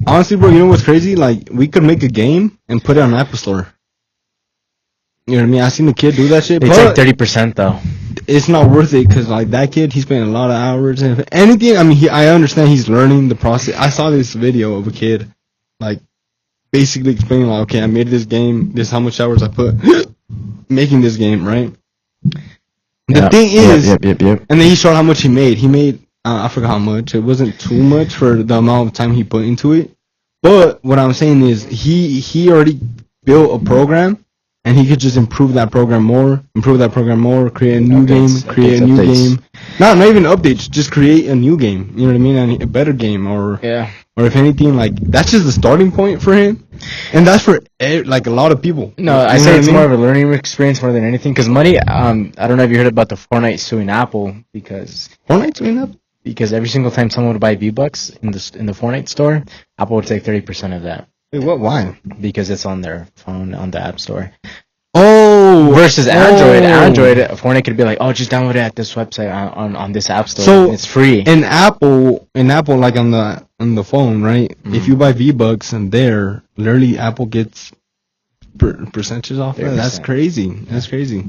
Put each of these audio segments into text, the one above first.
Honestly, bro, you know what's crazy? Like, we could make a game and put it on Apple Store. You know what I mean? I seen the kid do that shit. It's like 30% though. It's not worth it because like that kid, he spent a lot of hours and anything. I mean, I understand he's learning the process. I saw this video of a kid, like, basically explaining like, okay, I made this game. This is how much hours I put making this game, right? The thing is, yep. And then he showed how much he made. He made, I forgot how much. It wasn't too much for the amount of time he put into it. But what I'm saying is, he already built a program. And he could just improve that program more, create a new game. Not even updates, just create a new game. You know what I mean? And a better game, or if anything, like, that's just the starting point for him. And that's for like a lot of people. No, I say it's more of a learning experience more than anything. Because money, I don't know if you heard about the Fortnite suing Apple because every single time someone would buy V-Bucks in the Fortnite store, Apple would take 30% of that. Wait, what? Why? Because it's on their phone, on the App Store. Oh! Versus Android. Android, Fortnite could be like, oh, just download it at this website on this App Store. So it's free. In Apple, like on the phone, right? Mm-hmm. If you buy V-Bucks and there, literally Apple gets percentages off that. That's crazy. That's crazy.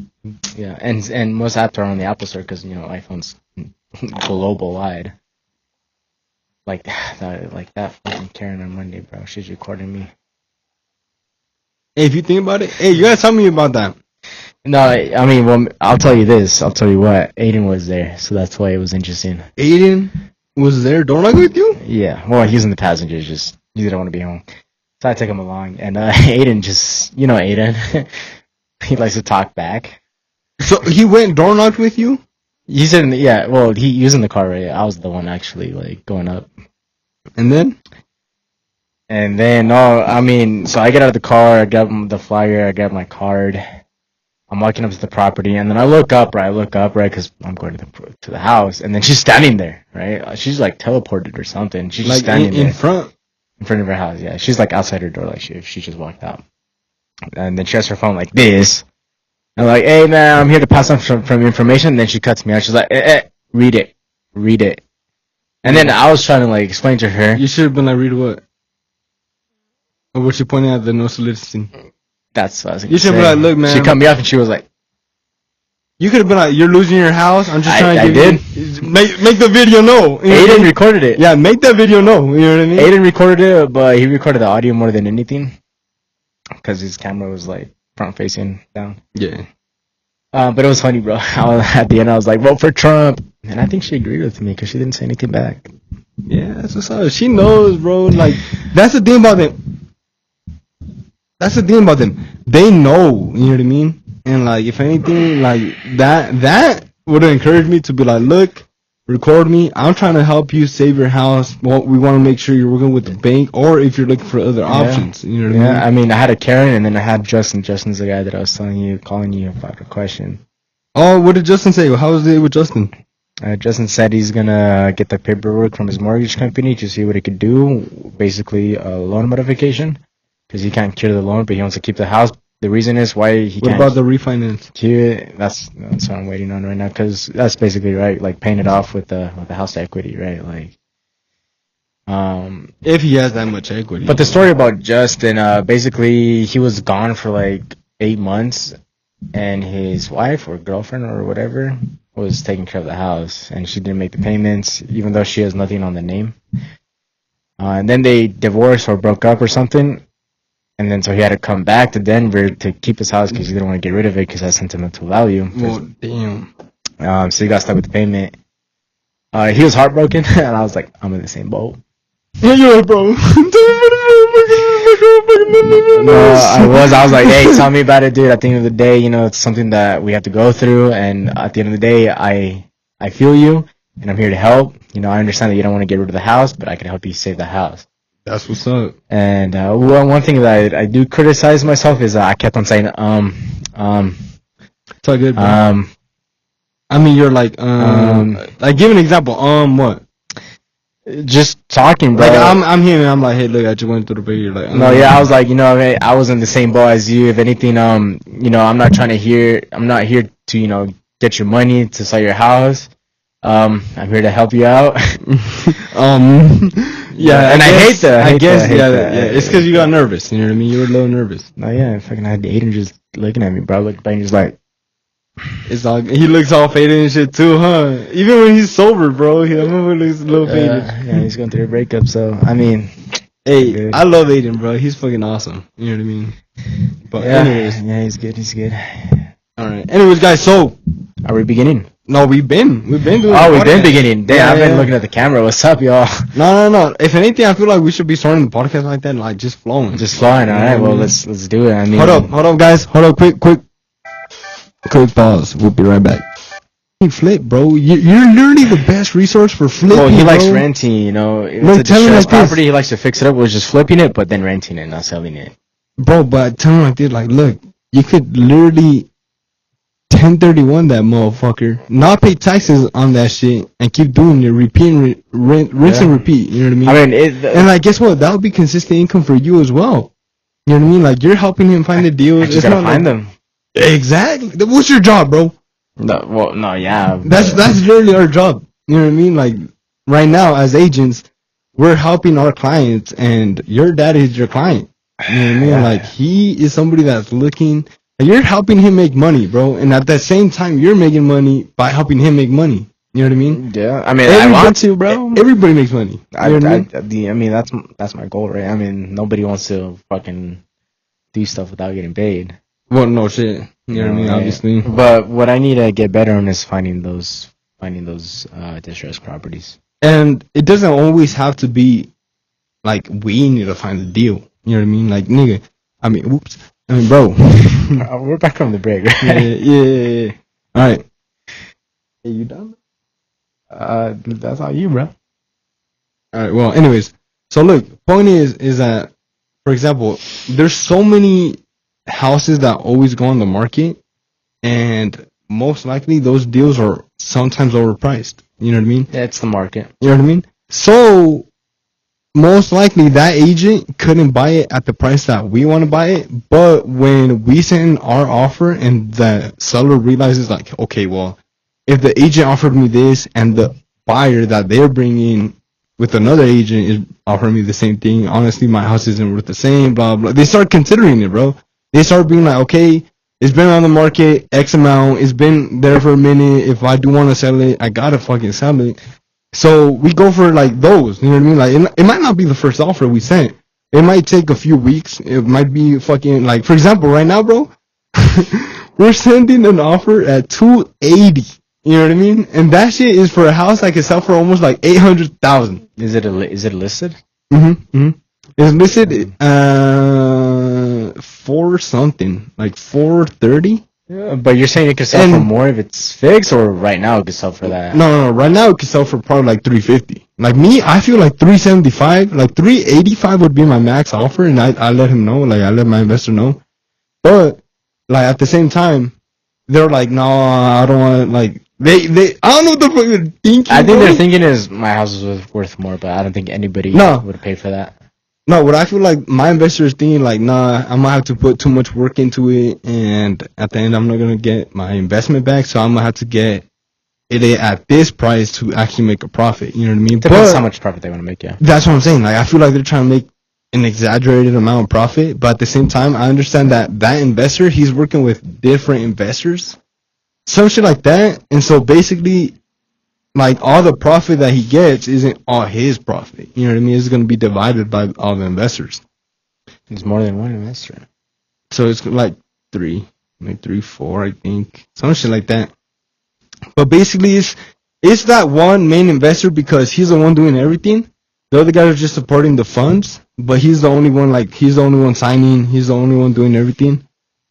Yeah, and most apps are on the Apple Store because, iPhone's global wide. Like that fucking Karen on Monday, bro. She's recording me. Hey, if you think about it, you gotta tell me about that. No, I mean, well, I'll tell you this. I'll tell you what. Aiden was there, so that's why it was interesting. Aiden was there? Don't I go with you? Yeah. Well, he's in the passenger. He didn't want to be home, so I took him along. And Aiden Aiden, he likes to talk back. So he went door knocked with you? He's in. Yeah. Well, he was in the car. Right. I was the one actually like going up. And then, so I get out of the car, I grab the flyer, I grab my card. I'm walking up to the property, and then I look up, right, because I'm going to the house, and then she's standing there, right? She's like teleported or something. She's just standing there. In front of her house, yeah. She's like outside her door, like she just walked out. And then she has her phone like this. I'm like, hey, man, I'm here to pass on from information. And then she cuts me out. She's like, read it. And then I was trying to like explain to her. You should have been like, read what? Or was she pointing at the no soliciting? That's what I was going to say. You should be like, look, man. She cut me off and she was like, you could have been like, you're losing your house. I'm just trying to give make the video know. Aiden recorded it. Yeah, make that video know. You know what I mean? Aiden recorded it, but he recorded the audio more than anything. Because his camera was like front facing down. Yeah. But it was funny, bro. At the end, I was like, vote for Trump. And I think she agreed with me because she didn't say anything back. Yeah, that's what's up. She knows, bro. Like, that's the thing about them. They know, you know what I mean? And, like, if anything, like, that would have encouraged me to be like, look, record me. I'm trying to help you save your house. Well, we want to make sure you're working with the bank or if you're looking for other options. You know what I mean? Yeah, I mean, I had a Karen and then I had Justin. Justin's the guy that I was calling you about a question. Oh, what did Justin say? How was it with Justin? Justin said he's going to get the paperwork from his mortgage company to see what he could do. Basically, a loan modification. Because he can't cure the loan, but he wants to keep the house. The reason is why he can't. What about the refinance? That's what I'm waiting on right now. Because that's basically right, like paying it off with the house equity, right? Like, if he has that much equity. But the story about Justin, basically he was gone for like 8 months, and his wife or girlfriend or whatever was taking care of the house, and she didn't make the payments, even though she has nothing on the name. And then they divorced or broke up or something. And then so he had to come back to Denver to keep his house because he didn't want to get rid of it because it has sentimental value. Well, damn. So he got stuck with the payment. He was heartbroken, and I was like, I'm in the same boat. Yeah, you are, bro. No, I was like, hey, tell me about it, dude. At the end of the day, it's something that we have to go through. And at the end of the day, I feel you, and I'm here to help. I understand that you don't want to get rid of the house, but I can help you save the house. That's what's up. And one thing that I do criticize myself is I kept on saying It's all good, bro. I mean, you're like give an example. What? Just talking, bro. Like I'm here and I'm like, hey, look, I just went through the big. You're like, no, yeah, I was like, I was in the same boat as you. If anything, I'm not here to get your money to sell your house. I'm here to help you out. Yeah, and I hate that. I guess, hate yeah, that. yeah. It's because you got nervous. You know what I mean? You were a little nervous. No, yeah, fucking I had Aiden just looking at me, bro. Look back and just like, It's all. He looks all faded and shit too, huh? Even when he's sober, bro. He looks a little faded. yeah, he's going through a breakup. So I mean, Hey, good. I love Aiden, bro. He's fucking awesome. You know what I mean? But yeah, anyways, yeah, he's good. He's good. all right. Anyways, guys. So Are we beginning? no, we've been doing. Oh, we've been podcast. beginning. Damn, Yeah, I've been yeah. looking at the camera. What's up, y'all? No. If anything, I feel like we should be starting the podcast like that, like just flowing. Just flying. All You know right. what I Well, mean? let's do it. I mean, Hold up, guys. Hold up, quick pause. We'll be right back. Hey, Flip, bro. You're literally the best resource for flipping. Well, he likes bro. renting. You know, if Look, it's a tell him distressed like this. property, he likes to fix it up with just flipping it, but then renting it, not selling it. Bro, but tell him like this, like, look, you could literally 1031 that motherfucker, not pay taxes on that shit, and keep doing it, repeat, rinse and repeat. You know what I mean? I mean, And like, guess what? That would be consistent income for you as well. You know what I mean? Like, you're helping him find the deals. I just It's gotta not find like, them. Exactly. What's your job, bro? No, yeah. That's literally our job. You know what I mean? Like, right now, as agents, we're helping our clients, and your dad is your client. You know what I mean? Yeah. Like, he is somebody that's looking. You're helping him make money, bro, and at the same time, you're making money by helping him make money. You know what I mean? Yeah, I mean, I want to, bro. Everybody makes money. You know what I mean? I mean, that's my goal, right? I mean, nobody wants to fucking do stuff without getting paid. Well, no shit. You know what I mean? Yeah. Obviously. But what I need to get better on is finding those distressed properties. And it doesn't always have to be like we need to find a deal. You know what I mean? Like, nigga. Bro. We're back from the break, right? Yeah. All right. Are you done? That's all you, bro. All right. Well, anyways, so look, point is that, for example, there's so many houses that always go on the market, and most likely those deals are sometimes overpriced. You know what I mean? Yeah, it's the market. You know what I mean? So most likely that agent couldn't buy it at the price that we want to buy it, but when we send our offer and the seller realizes like, okay, well, if the agent offered me this and the buyer that they're bringing with another agent is offering me the same thing, honestly, my house isn't worth the same, blah, blah. They start considering it, bro. They start being like, okay, it's been on the market X amount. It's been there for a minute. If I do want to sell it, I gotta fucking sell it. So we go for like those, you know what I mean? Like it might not be the first offer we sent. It might take a few weeks. It might be fucking like, for example, right now, bro, we're sending an offer at 280. You know what I mean? And that shit is for a house that can sell for almost like 800,000. Is it listed? Mm-hmm. It's listed for something like 430. Yeah, but you're saying it could sell for more if it's fixed, or right now it could sell for that? No. Right now it could sell for probably like 350. Like me, I feel like 375, like 385 would be my max offer, and I let him know, like I let my investor know. But like at the same time, they're like, no, I don't want. Like they I don't know what the fuck they're thinking. I think bro. they're thinking is my house is worth more, but I don't think anybody would pay for that. No, what I feel like my investor is thinking like, nah, I'm gonna have to put too much work into it, and at the end, I'm not gonna get my investment back, so I'm gonna have to get it at this price to actually make a profit. You know what I mean? Depends But how much profit they want to make, yeah. that's what I'm saying. Like, I feel like they're trying to make an exaggerated amount of profit, but at the same time, I understand that that investor, he's working with different investors, some shit like that, and so basically, like, all the profit that he gets isn't all his profit. You know what I mean? It's going to be divided by all the investors. There's more than one investor. So it's like three, 4, I think. Some shit like that. But basically, it's that one main investor because he's the one doing everything. The other guys are just supporting the funds, but he's the only one, like, he's the only one signing. He's the only one doing everything.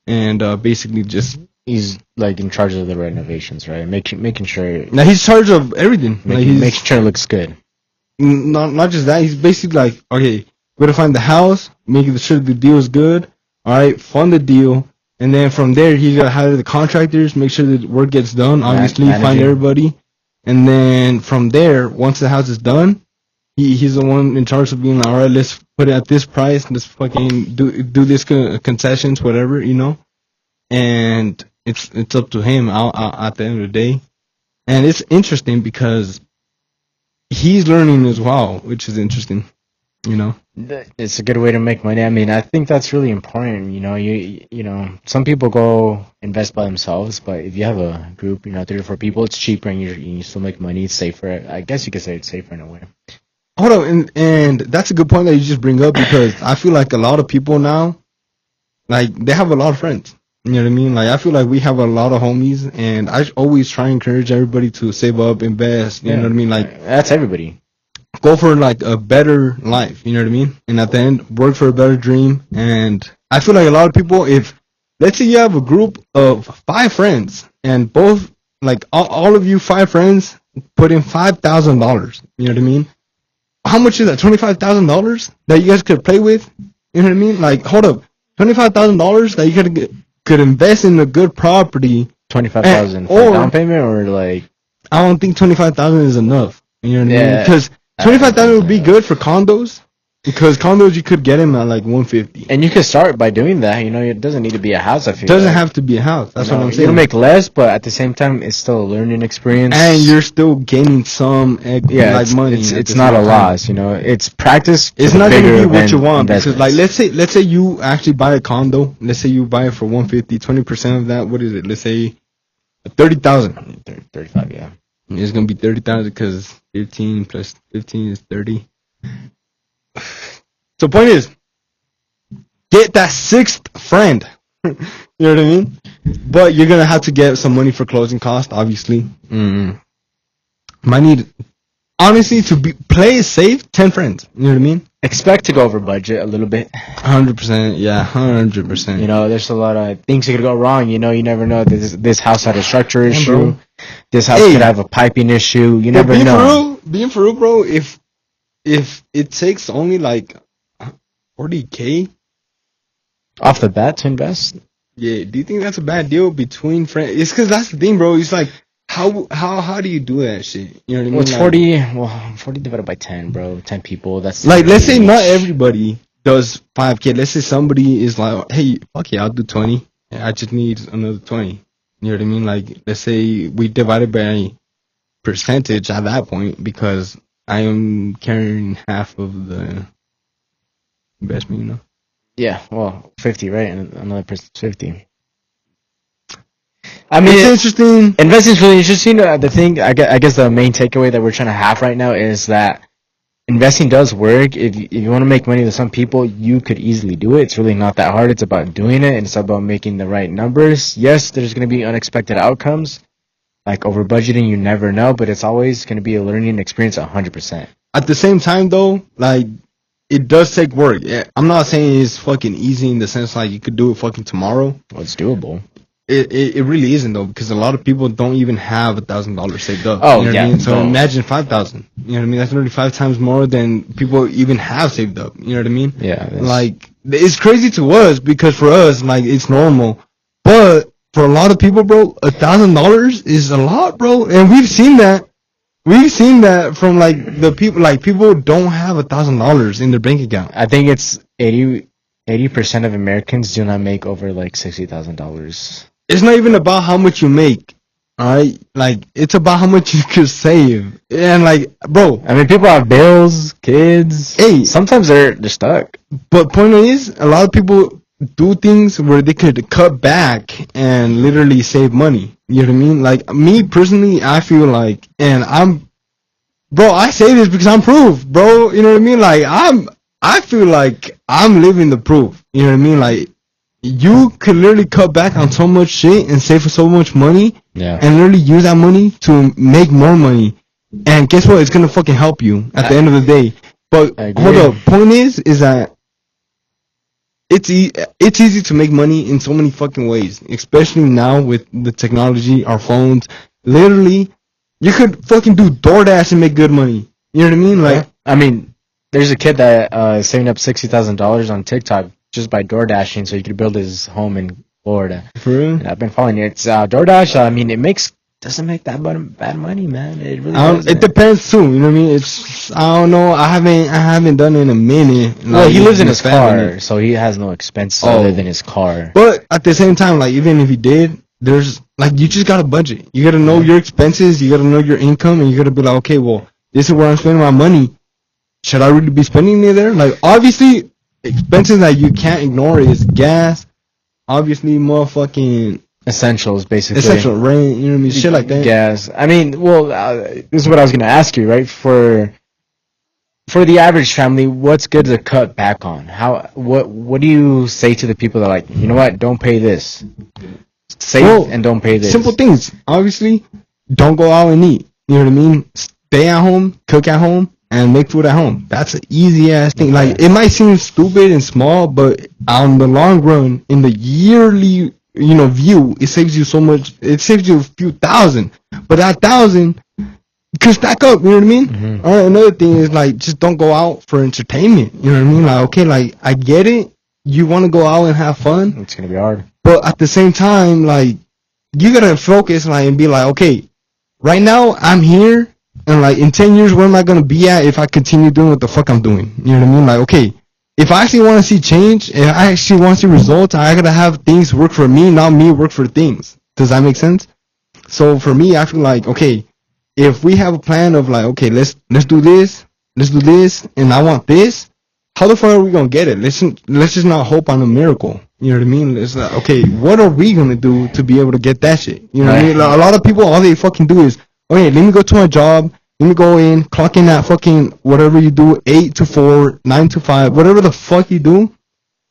And basically just... He's like in charge of the renovations, right? Making sure. Now he's in charge of everything. Making sure it looks good. Not just that. He's basically like, okay, we're gonna find the house, making sure the deal is good. All right, fund the deal, and then from there he's gonna hire the contractors, make sure the work gets done. Obviously, find everybody, and then from there, once the house is done, he's the one in charge of being like, all right, let's put it at this price. Let's fucking do this concessions, whatever, you know, and. It's up to him at the end of the day. And it's interesting because he's learning as well, which is interesting. You know. It's a good way to make money. I mean, I think that's really important. You know, some people go invest by themselves, but if you have a group, 3 or 4 people, it's cheaper and you still make money. It's safer. I guess you could say it's safer in a way. Hold on, and that's a good point that you just bring up because I feel like a lot of people now, like they have a lot of friends. You know what I mean? Like I feel like we have a lot of homies, and I always try and encourage everybody to save up, invest. You know what I mean? Like that's everybody. Go for like a better life. You know what I mean? And at the end, work for a better dream. And I feel like a lot of people, if let's say you have a group of 5 friends, and both like all of you 5 friends put in $5,000. You know what I mean? How much is that? $25,000 that you guys could play with. You know what I mean? Like, hold up, $25,000 that you could invest in a good property. 25,000 for down payment, or like I don't think 25,000 is enough. You know what I mean? Because 25,000 would be good for condos. Because condos you could get them at like 150. And you could start by doing that. It doesn't need to be a house. I feel it doesn't have to be a house. That's what I'm saying. You'll make less, but at the same time, it's still a learning experience. And you're still gaining some money. It's not a loss. It's practice. It's not going to be what you want because, like, let's say you actually buy a condo. Let's say you buy it for 150. 20% of that. What is it? Let's say 30,000. 35. Yeah. It's going to be 30,000 because 15 plus 15 is 30. So the point is, get that 6th friend. You know what I mean? But you're gonna have to get some money for closing costs, obviously. Might need, honestly, to play safe. 10 friends. You know what I mean? Expect to go over budget a little bit. 100%. Yeah, 100%. There's a lot of things that could go wrong. You never know. This house had a structure issue. This house could have a piping issue. You never know. Being for real, bro. If it takes only like $40K off the bat to invest, yeah, do you think that's a bad deal between friends? It's because that's the thing, bro. It's like how do you do that shit? You know what I mean? Well, it's 40. Well, 40 divided by 10, bro. 10 people. That's like, let's say not everybody does 5K. Let's say somebody is like, hey, fuck yeah, I'll do 20. I just need another 20. You know what I mean? Like, let's say we divide it by percentage at that point because I am carrying half of the investment, Yeah, well, 50, right? And another person's 50. I mean, it's interesting. Investing's really interesting. The thing, I guess the main takeaway that we're trying to have right now is that investing does work. If you want to make money with some people, you could easily do it. It's really not that hard. It's about doing it, and it's about making the right numbers. Yes, there's going to be unexpected outcomes. Like over budgeting, you never know, but it's always going to be a learning experience 100%. At the same time, though, like, it does take work. I'm not saying it's fucking easy in the sense like you could do it fucking tomorrow. Well, it's doable. It really isn't, though, because a lot of people don't even have $1,000 saved up. Oh, you know yeah. What I mean? So imagine 5,000. You know what I mean? That's literally 5 times more than people even have saved up. You know what I mean? Yeah. Like, it's crazy to us because for us, like, it's normal. But for a lot of people, bro, $1,000 is a lot, bro. And we've seen that. We've seen that from like the people. Like, people don't have $1,000 in their bank account. I think it's 80% of Americans do not make over like $60,000. It's not even about how much you make, alright? Like, it's about how much you could save. And like, bro, I mean, people have bills, kids. Hey, sometimes they're stuck. But point is, a lot of people do things where they could cut back and literally save money. You know what I mean? Like, me personally, I feel like, and I say this because I'm proof, bro. You know what I mean? Like, I feel like I'm living the proof. You know what I mean? Like, you could literally cut back on so much shit and save for so much money. Yeah. And literally use that money to make more money. And guess what? It's gonna fucking help you at the end of the day. But hold up. Point is that it's easy to make money in so many fucking ways, especially now with the technology, our phones. Literally, you could fucking do DoorDash and make good money. You know what I mean? Like, I mean, there's a kid that is saving up $60,000 on TikTok just by DoorDashing so he could build his home in Florida. For real? And I've been following it. It's DoorDash. I mean, doesn't make that bad money, man. It really doesn't. It depends too. You know what I mean? It's, I don't know. I haven't done it in a minute. Well, he lives in his car, so he has no expenses other than his car. But at the same time, like, even if he did, there's like, you just got to budget. You got to know your expenses. You got to know your income, and you got to be like, okay, well, this is where I'm spending my money. should I really be spending it there? Like, obviously, expenses that you can't ignore is gas. Obviously, motherfucking Essentials, basically. essential rent. You know what I mean? Shit like that. Gas. I mean, well, this is what I was gonna ask you, right? For the average family, what's good to cut back on? What do you say to the people that are like, you know what, don't pay this, save and don't pay this? Simple things. Obviously, don't go out and eat. You know what I mean? Stay at home, cook at home, and make food at home. That's an easy ass thing. Like, it might seem stupid and small, but on the long run, in the yearly view, it saves you so much. It saves you a few thousand, but that thousand could stack up. You know what I mean? Mm-hmm. All right. Another thing is, like, just don't go out for entertainment. You know what I mean? Like, okay, like, I get it. You want to go out and have fun. It's gonna be hard. But at the same time, like, you gotta focus, like, and be like, okay, right now I'm here, and like in 10 years, where am I gonna be at if I continue doing what the fuck I'm doing? You know what I mean? Like, okay, if I actually want to see change, and I actually want to see results, I gotta have things work for me, not me work for things. Does that make sense? So for me, I feel like, okay, if we have a plan of like, okay, let's do this, and I want this. How the fuck are we gonna get it? Let's just not hope on a miracle. You know what I mean? It's like, okay, what are we gonna do to be able to get that shit? You know what I mean? Like, a lot of people, all they fucking do is, okay, let me go to my job, let me go in, clock in at fucking whatever you do, 8 to 4, 9 to 5, whatever the fuck you do.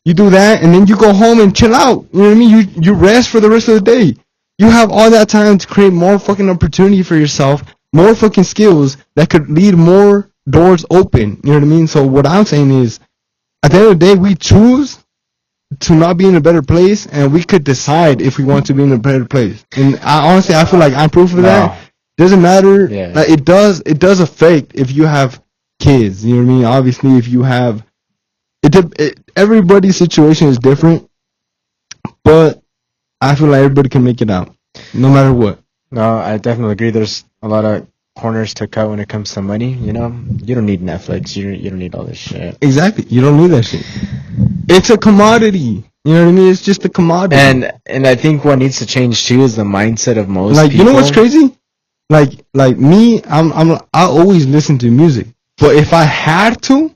You do that, and then you go home and chill out. You know what I mean? You rest for the rest of the day. You have all that time to create more fucking opportunity for yourself, more fucking skills that could lead more doors open. You know what I mean? So what I'm saying is, at the end of the day, we choose to not be in a better place, and we could decide if we want to be in a better place. And honestly, I feel like I'm proof of that. Doesn't matter. Yeah. Like, it does affect if you have kids. You know what I mean? Obviously, if you have everybody's situation is different, but I feel like everybody can make it out, no matter what. No, I definitely agree. There's a lot of corners to cut when it comes to money. You know, you don't need Netflix. You don't need all this shit. Exactly. You don't need that shit. It's a commodity. You know what I mean? It's just a commodity. And I think what needs to change too is the mindset of most like people. You know what's crazy? Like me, I always listen to music, but if I had to,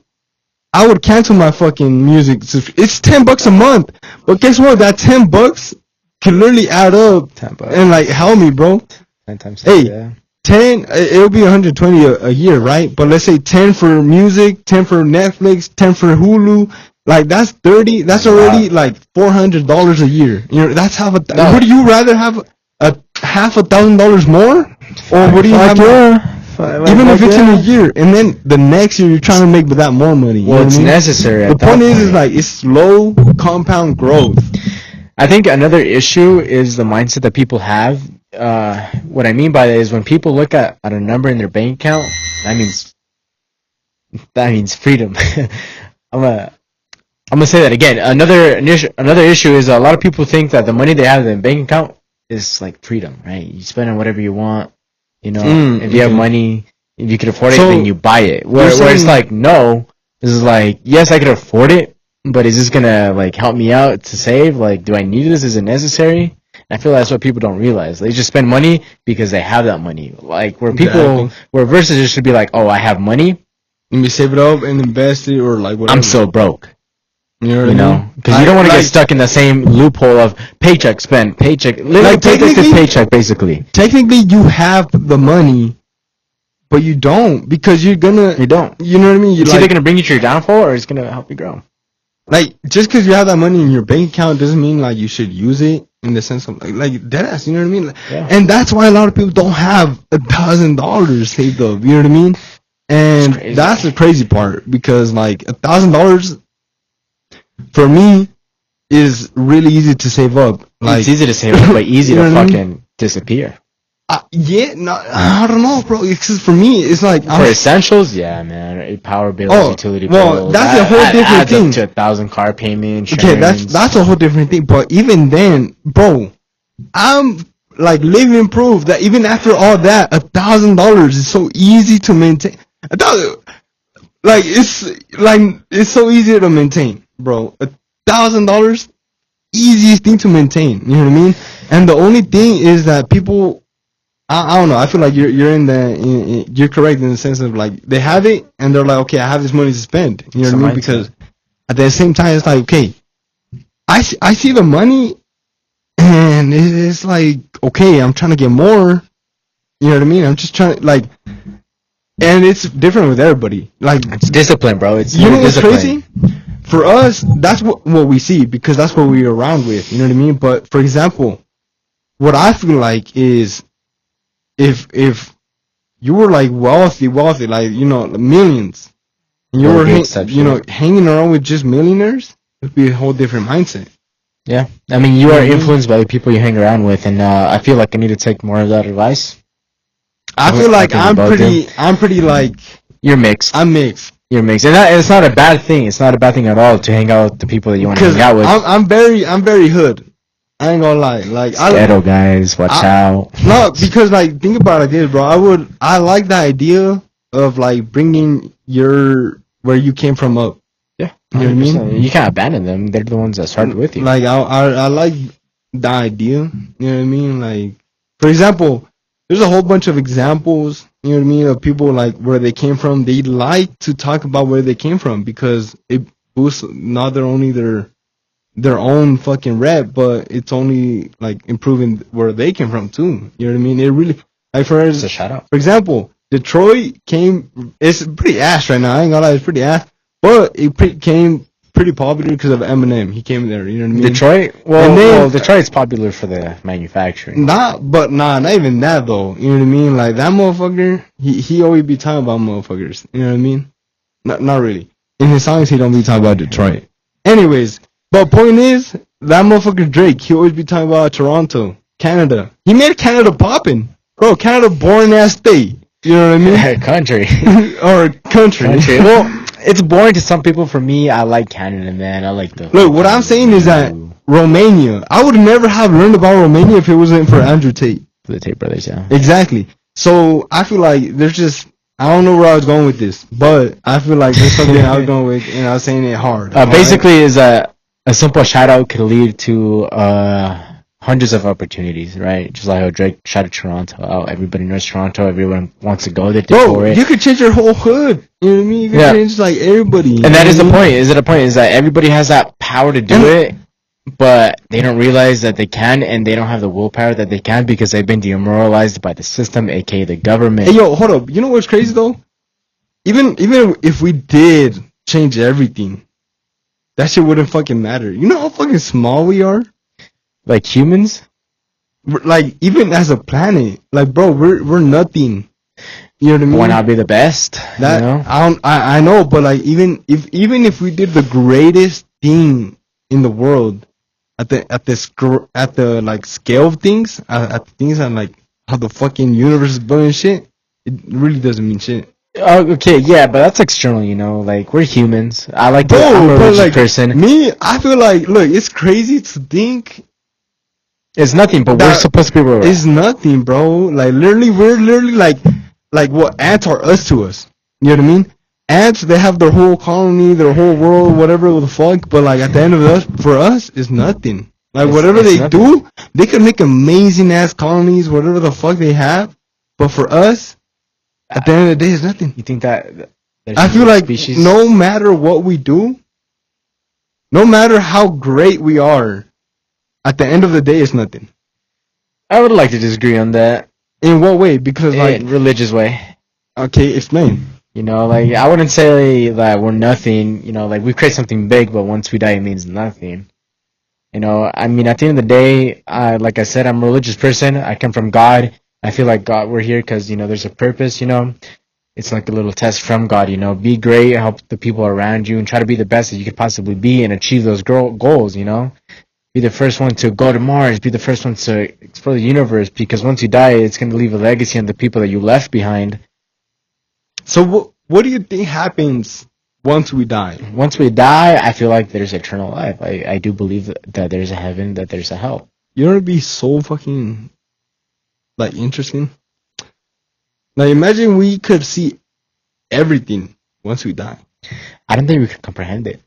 I would cancel my fucking music. It's $10 a month, but guess what? That $10 can literally add up and like help me, bro. 10 times. Hey, Yeah. 10. It'll be 120 a year, right? But let's say 10 for music, 10 for Netflix, 10 for Hulu. Like, that's 30. That's already like $400 a year. You know, that's half a. No. Would you rather have a $1,000 more, or would you have? Even if it's in a year, and then the next year you're trying to make that more money. Well, it's necessary. The point is like, it's slow compound growth. I think another issue is the mindset that people have. What I mean by that is when people look at a number in their bank account, that means freedom. I'm gonna say that again. Another issue is a lot of people think that the money they have in their bank account is like freedom, right? You spend on whatever you want. You know, if you have money, if you can afford it, then you buy it. Where it's like, no, this is like, yes, I could afford it, but is this gonna like help me out to save? Like, do I need this? Is it necessary? I feel that's what people don't realize. They just spend money because they have that money. Like, where versus it should be like, oh, I have money, let me save it up and invest it, or like whatever. I'm so broke. You know what I mean? Because you don't want to get stuck in the same loophole of paycheck, spend, paycheck, literally paycheck to paycheck, basically. Technically, you have the money, but you don't, because you don't. You know what I mean? It's either gonna bring you to your downfall or it's gonna help you grow. Like, just because you have that money in your bank account doesn't mean like you should use it in the sense of like deadass. You know what I mean? Like, yeah. And that's why a lot of people don't have $1,000 saved up. You know what I mean? And that's the crazy part, because like $1,000 for me is really easy to save up. Like, it's easy to save up, but easy to fucking disappear. I don't know, bro. Because for me, it's like for essentials, yeah, man. Power bills, utility bills. Well, that's a whole different thing. Up to 1,000 car payment. Okay, that's a whole different thing. But even then, bro, I'm like living proof that even after all that, $1,000 is so easy to maintain. It's so easy to maintain, bro. $1,000, easiest thing to maintain. You know what I mean? And the only thing is that people, I don't know. I feel like you're you're correct in the sense of like they have it and they're like, okay, I have this money to spend. You know what I mean? Because at the same time, it's like, okay, I see the money and it's like, okay, I'm trying to get more. You know what I mean? I'm just trying like, and it's different with everybody. Like It's discipline, bro. It's you know what's discipline. crazy? For us, that's what we see because that's what we're around with. You know what I mean? But for example, what I feel like is if you were like wealthy, like you know millions, and you were hanging around with just millionaires, it'd be a whole different mindset. Yeah, I mean, you are influenced by the people you hang around with, and I feel like I need to take more of that advice. I feel like I'm pretty like you're mixed. I'm mixed. You're mixed, and it's not a bad thing. It's not a bad thing at all to hang out with the people that you want to hang out with. I'm very hood. I ain't gonna lie. Like ghetto guys, watch out. No, because like think about it like this, bro. I like the idea of like bringing where you came from up. Yeah, you know what I mean. You can't abandon them. They're the ones that started with you. Like I like the idea. You know what I mean? Like for example, there's a whole bunch of examples. You know what I mean of people like where they came from. They like to talk about where they came from because it boosts not only their own fucking rep, but it's only like improving where they came from too. You know what I mean? It really like for a shout out. For example, Detroit it's pretty ass right now. I ain't gonna lie, it's pretty ass, but it came pretty popular because of Eminem. He came there. You know what I mean? Detroit. Well, Detroit's popular for the manufacturing. Not even that though. You know what I mean? Like that motherfucker, he always be talking about motherfuckers. You know what I mean? Not really. In his songs, he don't be talking about Detroit. Anyways. But point is, that motherfucker Drake, he always be talking about Toronto, Canada. He made Canada poppin'. Bro, Canada boring ass state. You know what I mean? Country. Or country. Well, it's boring to some people. For me, I like Canada, man. I like the... Look, what I'm saying is that Romania, I would never have learned about Romania if it wasn't for Andrew Tate. For the Tate brothers, yeah. Exactly. So, I feel like there's just... I don't know where I was going with this, but I feel like there's something I was going with, and I was saying it hard. Basically, is a simple shout out could lead to hundreds of opportunities, right? Just like how Drake shouted Toronto out. Everybody knows Toronto. Everyone wants to go there. Bro, you could change your whole hood. You know what I mean? You could change like everybody. And that is the point. Is it a point? Is that everybody has that power to do it, but they don't realize that they can, and they don't have the willpower that they can because they've been demoralized by the system, aka the government. Hey, yo, hold up. You know what's crazy though? Even if we did change everything, that shit wouldn't fucking matter. You know how fucking small we are? Like humans? Like, even as a planet. Like, bro, we're nothing. You know what I mean? Why not be the best? That, you know? I know, but like, even if we did the greatest thing in the world, at the like scale of things, at things and like how the fucking universe is building shit, it really doesn't mean shit. Okay, yeah, but that's external, you know. Like, we're humans. I'm a religious person. Me, I feel like, look, it's crazy to think. It's nothing, but we're supposed to be. It's nothing, bro. Like, we're literally like what ants are us to us. You know what I mean? Ants, they have their whole colony, their whole world, whatever the fuck. But like at the end of it, for us, it's nothing. Like whatever they do, they can make amazing ass colonies, whatever the fuck they have. But for us, at the end of the day, it's nothing. You think that? I feel like no matter what we do, no matter how great we are, at the end of the day, it's nothing. I would like to disagree on that. In what way? Because like religious way. Okay, explain. You know, like I wouldn't say that we're nothing. You know, like we create something big, but once we die, it means nothing. You know, I mean, at the end of the day, like I said, I'm a religious person. I come from God. I feel like God, we're here because, you know, there's a purpose, you know. It's like a little test from God, you know. Be great, help the people around you, and try to be the best that you could possibly be and achieve those goals, you know. Be the first one to go to Mars. Be the first one to explore the universe, because once you die, it's going to leave a legacy on the people that you left behind. So what do you think happens once we die? Once we die, I feel like there's eternal life. I do believe that there's a heaven, that there's a hell. You know, it'd be so fucking, like, interesting. Now, imagine we could see everything once we die. I don't think we could comprehend it.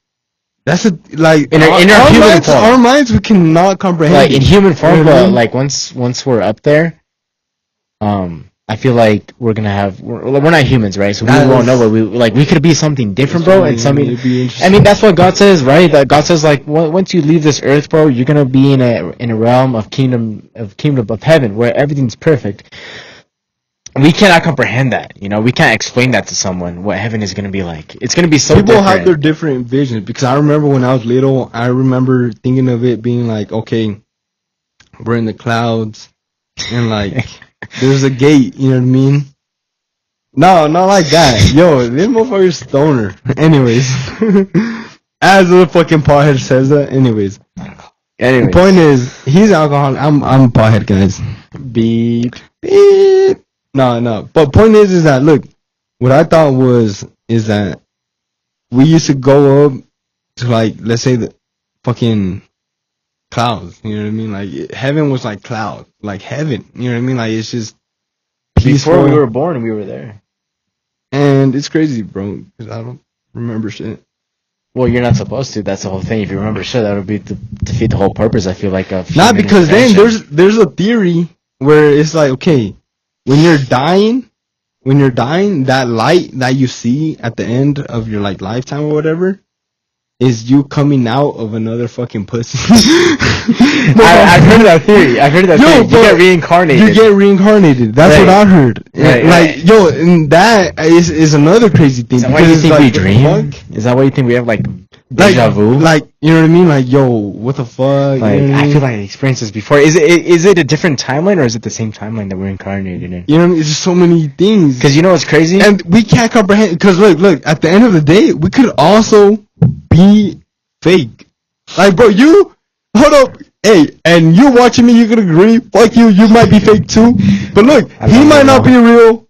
That's like in our human minds, form. Our minds, we cannot comprehend. Like in human form, but like once we're up there, I feel like we're not humans, right? So we That won't is- know what we could be something different, bro. And something. It'd be I interesting. mean, that's what God says, right? That God says, like, once you leave this earth, bro, you're gonna be in a realm of kingdom of heaven where everything's perfect. We cannot comprehend that, you know. We can't explain that to someone what heaven is gonna be like. It's gonna be so People different. have their different visions, because I remember when I was little, I remember thinking of it being like, okay, we're in the clouds, and like there's a gate, you know what I mean? No, not like that. Yo, this motherfucker's stoner. Anyways, as the fucking pothead says that. Anyways, Anyways, the point is, he's alcoholic. I'm a pothead, guys. beep. Beep. No. But point is that, look, what I thought is that we used to go up to, like, let's say the fucking clouds. You know what I mean? Like, heaven was like cloud, like heaven. You know what I mean? Like, it's just peaceful. Before we were born, we were there. And it's crazy, bro, because I don't remember shit. Well, you're not supposed to. That's the whole thing. If you remember shit, that would be to defeat the whole purpose, I feel like, of Not human because then intervention. there's a theory where it's like, okay, when you're dying, that light that you see at the end of your, like, lifetime or whatever is you coming out of another fucking pussy. I've heard of that theory. Yo, You get reincarnated. You get reincarnated. That's what Right. I heard. Right, Like, right. yo, and that is another crazy thing. Is that why because you it's think like, we what the dream? fuck? Is that why you think we have, like, Like, deja vu? like, you know what I mean? Like, yo, what the fuck? Like, you know what I I mean? feel like I experienced this before. Is it a different timeline, or is it the same timeline that we're incarnated in? You know what I mean? It's just so many things. Because you know what's crazy? And we can't comprehend, because look, at the end of the day, we could also be fake. Like, bro, hold up, hey, and you watching me, you could agree, fuck you might be fake too. But look, he might not be real,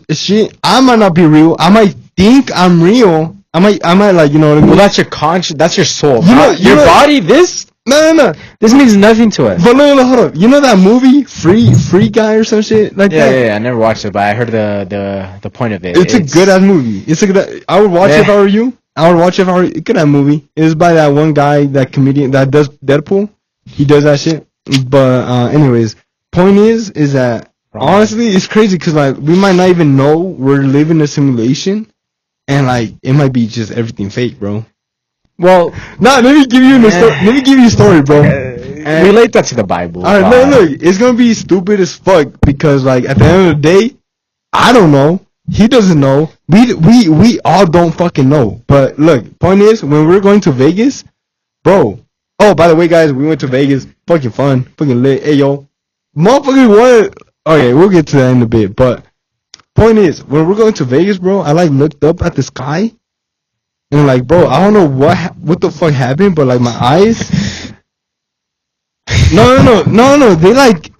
as shit, I might not be real, I might think I'm real, I might like, you know what I mean? Well, that's your conscience. That's your soul. You know- Your body. This No. this means nothing to us. But no, hold up. You know that movie, Free Guy or some shit like that? Yeah. I never watched it, but I heard the point of it. It's a good ass movie. I would watch it if I were you. Good ass movie. It's by that one guy, that comedian that does Deadpool. He does that shit. But anyways, point is that honestly, it's crazy because, like, we might not even know we're living a simulation, and, like, it might be just everything fake, bro. Well, Nah, let me give you a story, bro. relate that to the Bible. All right, look, it's gonna be stupid as fuck because, like, at the end of the day, I don't know. He doesn't know. We all don't fucking know. But look, point is, when we're going to Vegas, bro. Oh, by the way, guys, we went to Vegas. Fucking fun, fucking lit. Hey, yo, motherfucker, what? Okay, we'll get to that in a bit. But point is, when we're going to Vegas, bro, I, like, looked up at the sky. And, like, bro, I don't know what the fuck happened, but, like, my eyes. No. They, like,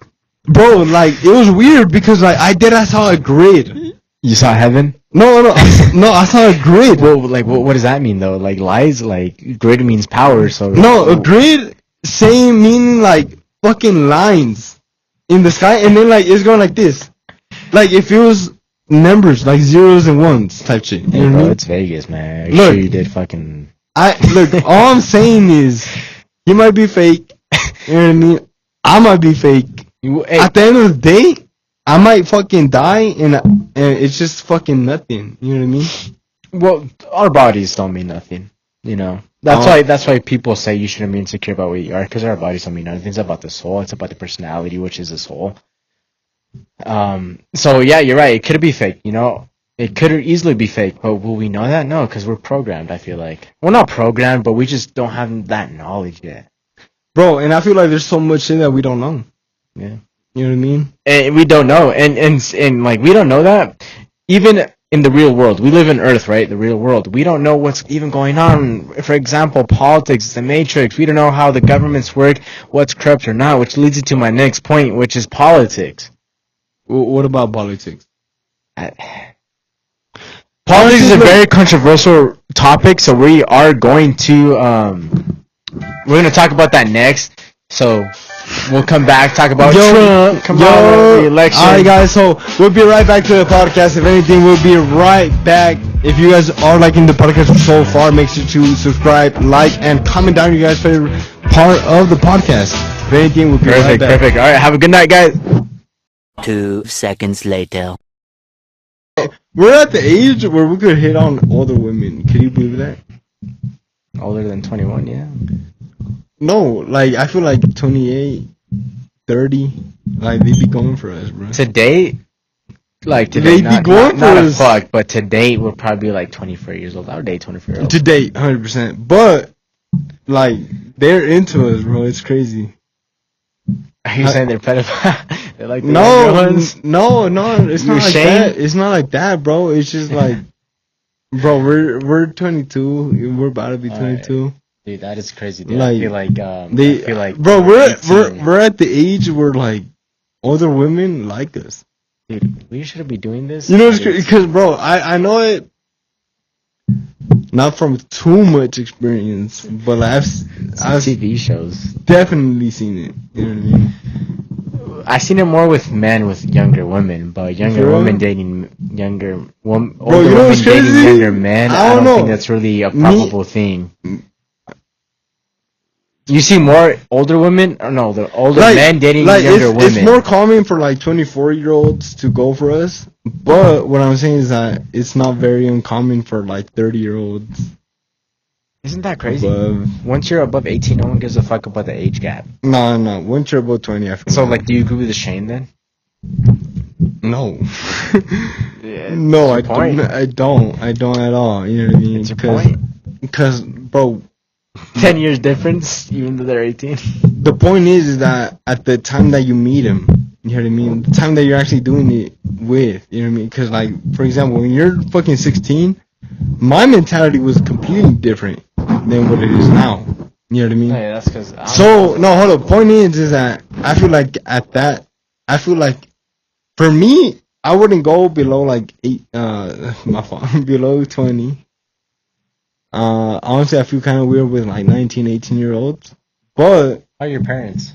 bro, like, it was weird because, like, I saw a grid. You saw heaven? No, I saw a grid. Well, like, what does that mean though? Like, lies? Like, grid means power. So No, a grid, same meaning, like, fucking lines in the sky, and then, like, it's going like this. Like, if it was numbers, like zeros and ones type shit. You know what I bro, mean? it's Vegas, man. I'm Look. sure you did fucking. Look, all I'm saying is, he might be fake. You know what I mean? I might be fake. Hey, At the end of the day, I might fucking die, and it's just fucking nothing. You know what I mean? well, our bodies don't mean nothing. You know. That's why people say you shouldn't be insecure about what you are, because our bodies don't mean nothing. It's about the soul. It's about the personality, which is the soul. So yeah, you're right. It could be fake. You know, it could easily be fake. But will we know that? No, because we're programmed. I feel like we're not programmed, but we just don't have that knowledge yet. Bro, and I feel like there's so much shit that we don't know. Yeah. You know what I mean? And we don't know, and like, we don't know that even in the real world. We live in Earth, right? The real world. We don't know what's even going on. For example, politics, the matrix. We don't know how the governments work, what's corrupt or not, which leads to my next point, which is politics. What about politics? Politics is a very controversial topic, so we are going to we're gonna talk about that next. So we'll come back, talk about Trump, the election. Alright, guys, so we'll be right back to the podcast. If anything, we'll be right back. If you guys are liking the podcast so far, make sure to subscribe, like, and comment down your guys' favorite part of the podcast. If anything, we'll be right back. Perfect. All right, have a good night, guys. 2 seconds later. We're at the age where we could hit on older women. Can you believe that? Older than 21, yeah. No, like I feel like 28, 30, like they be going for us, bro. Today, like They today, be not, going not, not for a us. fuck, but today we're probably like 24 years old. I would date 24 years old. To date, 100%. But like they're into us, bro. It's crazy. Are you saying they're pedophiles? They're like the younger No, ones? no, it's You not like ashamed? that. It's not like that, bro. It's just like, bro, we're 22. We're about to be 22. Dude, that is crazy, dude. Like, I feel like bro, we're 18. we're at the age where like older women like us. Dude, we shouldn't be doing this. You know, it's because, bro, I know it not from too much experience, but like, I've TV shows. definitely seen it. You know what I mean? I've seen it more with men with younger women, but younger For real? women dating older you know what's women dating crazy? younger men. I I don't don't think know. that's really a probable thing. You see more older women, or no, the older men dating younger women. It's more common for like 24-year-olds to go for us, but what I'm saying is that it's not very uncommon for like 30-year-olds. Isn't that crazy? Above. Once you're above 18, no one gives a fuck about the age gap. No. Once you're above 20, I feel So, like, like, do you agree with the Shane then? no. Yeah, No, I it's your point. don't. I don't at all. You know what I mean? It's your point. Because, bro, 10 years difference, even though they're 18. the point is that at the time that you meet him, you know what I mean? The time that you're actually doing it with, you know what I mean? Because, like, for example, when you're fucking 16, my mentality was completely different than what it is now. You know what I mean? Yeah, that's because. So, no, hold up. Point is that I feel like for me, I wouldn't go below like below 20. Honestly, I feel kind of weird with like 19, 18-year-olds. But How are your parents?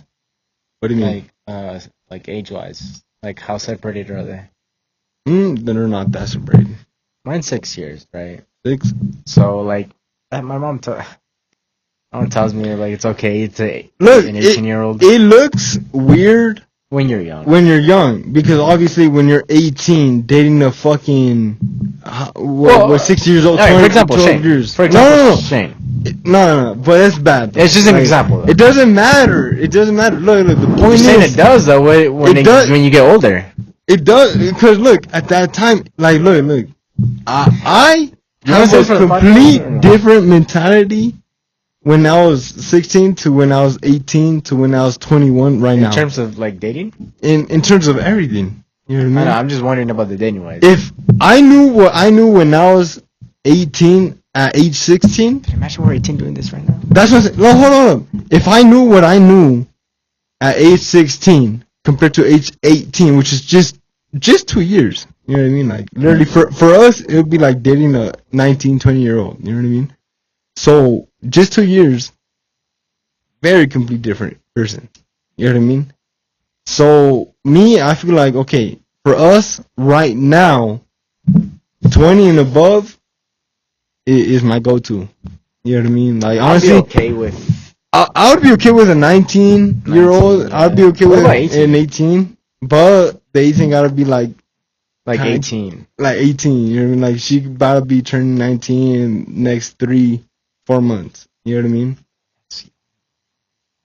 what do you mean? Like age-wise, like how separated are they? They're not that separated. Mine's 6 years, right? 6. So like, my mom tells me like it's okay to Look, an 18-year-old it looks weird when you're young. when you're young, because obviously when you're 18, dating a fucking what 6 years old, All right, 20, for example, 12 Shane. years. For example, No. Shane. No, but that's bad. Though. It's just an example, though. It doesn't matter. Look. The point You're is, saying it does though when you get older. It does, because look, at that time, like, look, I have a complete different mentality when I was 16 to when I was 18 to when I was 21 right now. In terms of like dating? In terms of everything. You know what I mean? I know, I'm just wondering about the dating wise. If I knew what I knew when I was 18 at age 16. Can you imagine we're 18 doing this right now? That's what I'm saying. No, hold on. If I knew what I knew at age 16 compared to age 18, which is just 2 years. You know what I mean? Like, literally, for us, it would be like dating a 19, 20-year-old. You know what I mean? So, just 2 years, very complete different person. You know what I mean? So, me, I feel like, okay, for us, right now, 20 and above is my go-to. You know what I mean? Like, honestly, I'd be okay with... I would be okay with a 19-year-old. Yeah. I'd be okay with about 18? an 18. But the 18 gotta be like 18. Like 18. You know what I mean? Like, she about to be turning 19 in next 3-4 months. You know what I mean?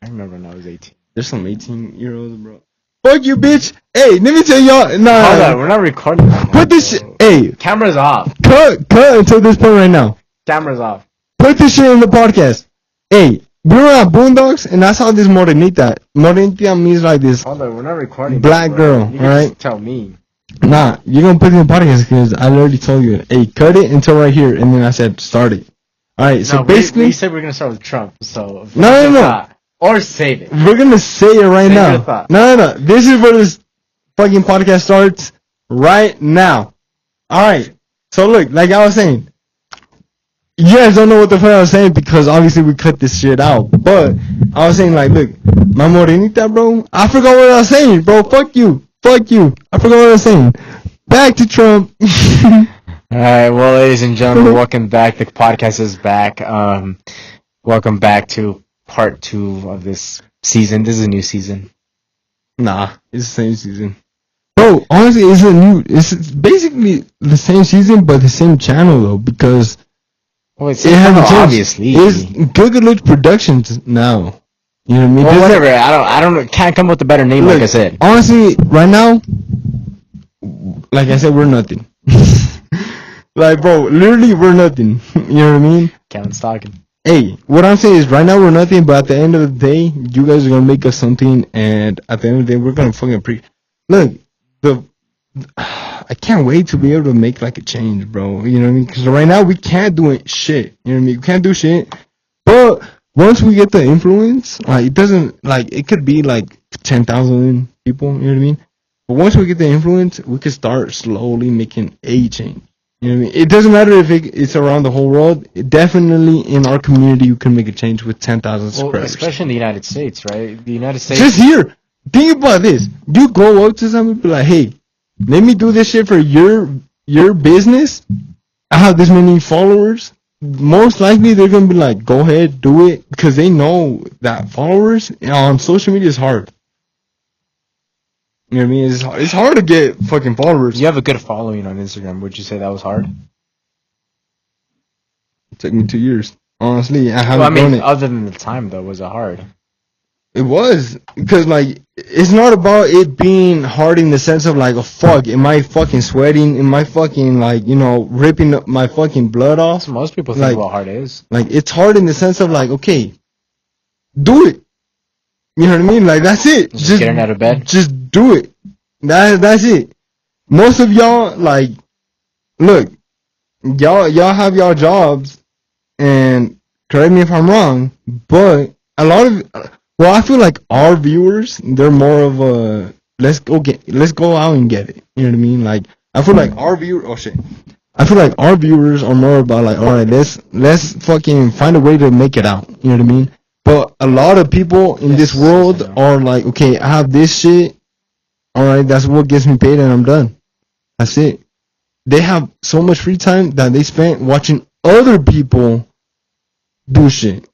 I remember when I was 18. There's some 18-year-olds, bro. Fuck you, bitch. Hey, let me tell y'all. Nah. Hold on, we're not recording. Put this shit. Hey. Camera's off. Cut until this point right now. Camera's off. Put this shit in the podcast. Hey, we were at Boondocks, and I saw this morenita. Morenita means like this. Hold on, we're not recording. Black girl, you can alright? just tell me. Nah, you're gonna put it in the podcast because I already told you. Hey, cut it until right here, and then I said start it. Alright, so basically... we said we're gonna start with Trump, so... No. Or save it. We're gonna say it right Save now. your thought. No. This is where this fucking podcast starts right now. Alright, so look, like I was saying, you guys don't know what the fuck I was saying because obviously we cut this shit out. But I was saying, like, look, my morenita, bro. I forgot what I was saying, bro. Fuck you. I forgot what I was saying. Back to Trump. Alright, well, ladies and gentlemen, welcome back. The podcast is back. Welcome back to part 2 of this season. This is a new season. Nah, it's the same season. Bro, honestly, it's basically the same season, but the same channel though, because Well, it's it hasn't changed. obviously. It's Good Look Productions now. You know what I mean? Well, There's whatever. I don't. Can't come up with a better name. Look, Like I said. honestly, right now, like I said, we're nothing. Like, bro, literally, we're nothing. You know what I mean? Kevin's talking. Hey, what I'm saying is, right now we're nothing, but at the end of the day, you guys are gonna make us something, and at the end of the day, we're gonna fucking Look, the I can't wait to be able to make like a change, bro. You know what I mean? Because right now we can't do shit. You know what I mean? We can't do shit. But once we get the influence, like it doesn't like it could be like 10,000 people. You know what I mean? But once we get the influence, we can start slowly making a change. You know what I mean? It doesn't matter if it's around the whole world. Definitely in our community, you can make a change with 10,000 Well, subscribers. especially in the United States, right? The United States. Just here. Think about this. You go up to someone and be like, hey, let me do this shit for your business. I have this many followers. Most likely they're gonna be like, go ahead, do it, because they know that followers on social media is hard. You know what I mean? It's hard to get fucking followers. You have a good following on Instagram. Would you say that was hard? It took me 2 years. Honestly, I haven't done it. Other than the time though, was it hard? It was because like it's not about it being hard in the sense of like, oh fuck, am I fucking sweating? Am I fucking like ripping my fucking blood off? That's what most people think Like- about hard is. Like it's hard in the sense of like, okay, do it. You know what I mean? Like that's it. Just getting out of bed? Just do it. That's it. Most of y'all like, look, y'all have y'all jobs, and correct me if I'm wrong, but a lot of I feel like our viewers, they're more of a let's go out and get it. You know what I mean? Like I feel like our I feel like our viewers are more about like, all right, let's fucking find a way to make it out. You know what I mean? But a lot of people in this world are like, okay, I have this shit. All right, that's what gets me paid, and I'm done. That's it. They have so much free time that they spent watching other people do shit.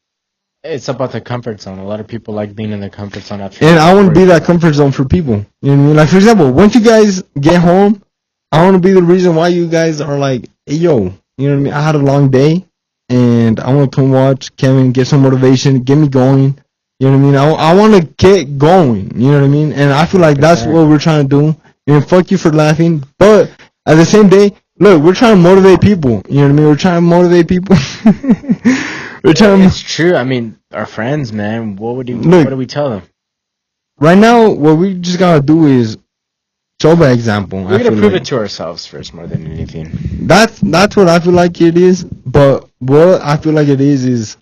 It's about the comfort zone. A lot of people like being in the comfort zone after. And I want to be that comfort zone for people. You know what I mean? Like, for example, once you guys get home, I want to be the reason why you guys are like, hey, yo, you know what I mean? I had a long day, and I want to come watch Kevin, get some motivation, get me going. You know what I mean? I want to get going. You know what I mean? And I feel like that's what we're trying to do. And fuck you for laughing. But at the same day, look, we're trying to motivate people. You know what I mean? We're trying to motivate people. It's true. I mean, our friends, man. What do we tell them? Right now, what we just gotta do is show by example. We're gonna prove it to ourselves first, more than anything. That's what I feel like it is. But what I feel like it is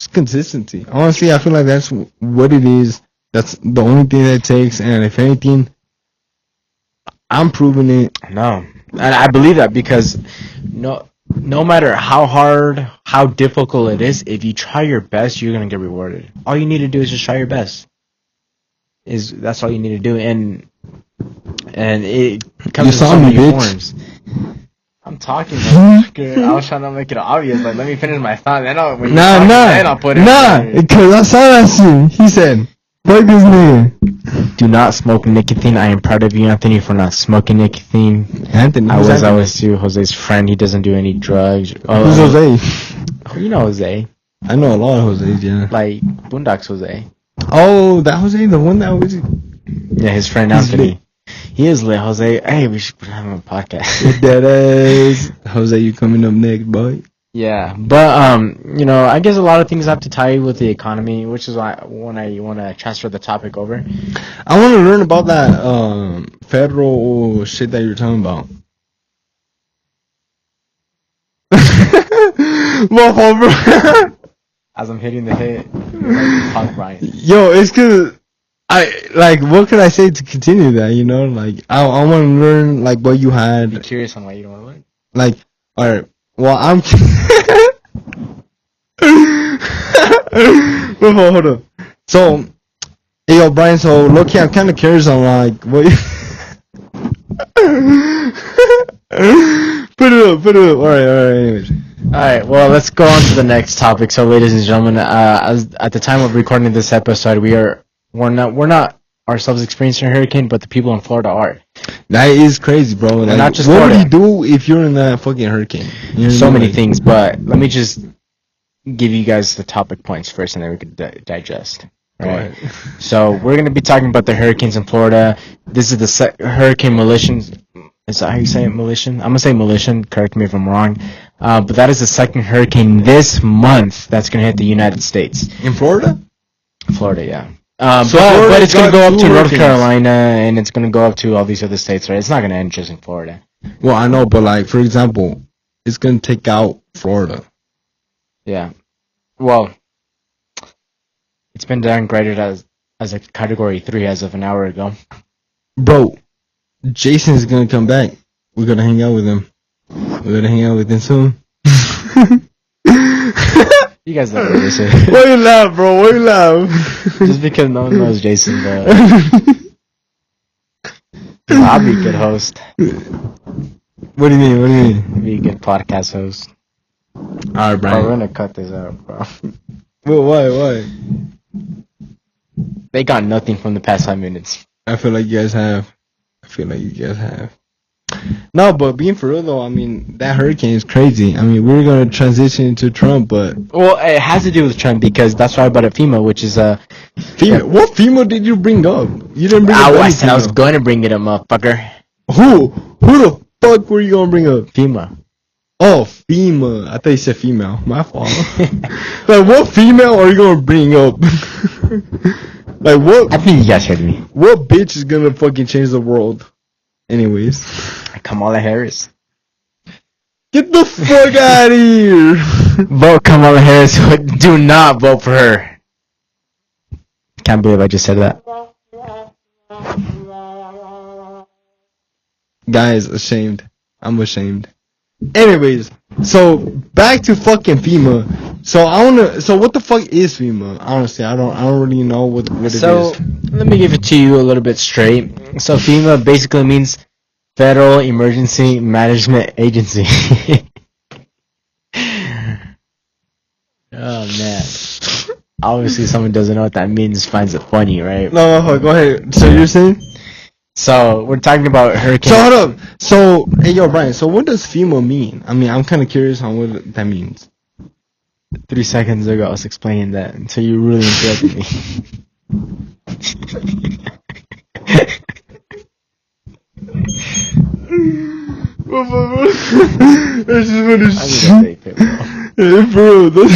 just consistency. Honestly, I feel like that's what it is. That's the only thing that it takes. And if anything, I'm proving it. No, and I believe that because no matter how hard, how difficult it is, if you try your best, you're gonna get rewarded. All you need to do is just try your best. That's all you need to do, and it comes in so many forms. I'm talking. Like, I was trying to make it obvious. Like, let me finish my thought. Then I'll put it. Because I saw that shit. He said, "Fuck this nigga." Do not smoke nicotine. I am proud of you, Anthony, for not smoking nicotine. Anthony, I was Jose's friend. He doesn't do any drugs. Who's Jose? You know Jose. I know a lot of Jose's, yeah. Like Boondocks Jose. Oh, that Jose, the one that was. Yeah, his friend Anthony. He is lit, Jose. Hey, we should put him on a podcast. That is Jose. You coming up next, boy? Yeah, but I guess a lot of things have to tie with the economy, which is why when I want to transfer the topic over. I want to learn about that federal shit that you're talking about. As I'm hitting the hit, like Punk Bryant. Yo, it's cause what could I say to continue that? You know, like I want to learn like what you had. Be curious on why you don't want to learn. Like, all right. Well, I'm. Hold up. So, hey, yo, Brian. So, low-key, I'm kind of curious on like what. Put it up. All right. Anyways. All right. Well, let's go on to the next topic. So, ladies and gentlemen, as at the time of recording this episode, we're not ourselves experiencing a hurricane, but the people in Florida are. That is crazy, bro. Like, not just what Florida. would you do if you're in that fucking hurricane? You know what I So mean? many Like, things, but let me just give you guys the topic points first, and then we can digest. Go Right. ahead. So we're going to be talking about the hurricanes in Florida. This is the Hurricane Militia. Is that how you say it, Militia? I'm going to say Militia. Correct me if I'm wrong. But that is the second hurricane this month that's going to hit the United States. In Florida? Florida, yeah. So but Florida it's going to got go up two to North hurricanes. Carolina, and it's going to go up to all these other states, right? It's not going to end just in Florida. Well, I know, but like, for example, it's gonna take out Florida. Yeah. Well, it's been downgraded as a Category 3 as of an hour ago. Bro, Jason's gonna come back. We're gonna hang out with him. We're gonna hang out with him soon. You guys don't know this. Why you laugh, bro? Why you laugh? Just because no one knows Jason, but I'll be a good host. What do you mean? What do you mean? I'll be a good podcast host. Alright, Bro, we're Brian. gonna cut this out, bro. Well, why? They got nothing from the past 5 minutes. I feel like you guys have. No, but being for real though, I mean, that hurricane is crazy. I mean, we're gonna transition into Trump, but Well, it has to do with Trump because that's why I brought up FEMA, which is FEMA. What FEMA did you bring up? You didn't bring up I any said I was FEMA. going to bring it up, motherfucker. Who the fuck were you gonna bring up? FEMA. Oh, FEMA. I thought you said female. My fault. Like, what female are you gonna bring up? Like, what? I think you guys heard me. What bitch is gonna fucking change the world? Anyways, Kamala Harris. get the fuck out of here. Vote Kamala Harris. Do not vote for her. Can't believe I just said that. Guys, ashamed. I'm ashamed. Anyways, so back to fucking FEMA. So what the fuck is FEMA? Honestly, I don't really know what it is. So let me give it to you a little bit straight. So FEMA basically means Federal Emergency Management Agency. Oh man. Obviously someone doesn't know what that means, finds it funny, right? No, go ahead. So you're saying? So we're talking about hurricane. So hold up. So hey, yo, Brian. So what does FEMA mean? I mean, I'm kind of curious on what that means. 3 seconds ago I was explaining that until you really interrupted me. That's just what I'm it's gonna take it, bro. bro.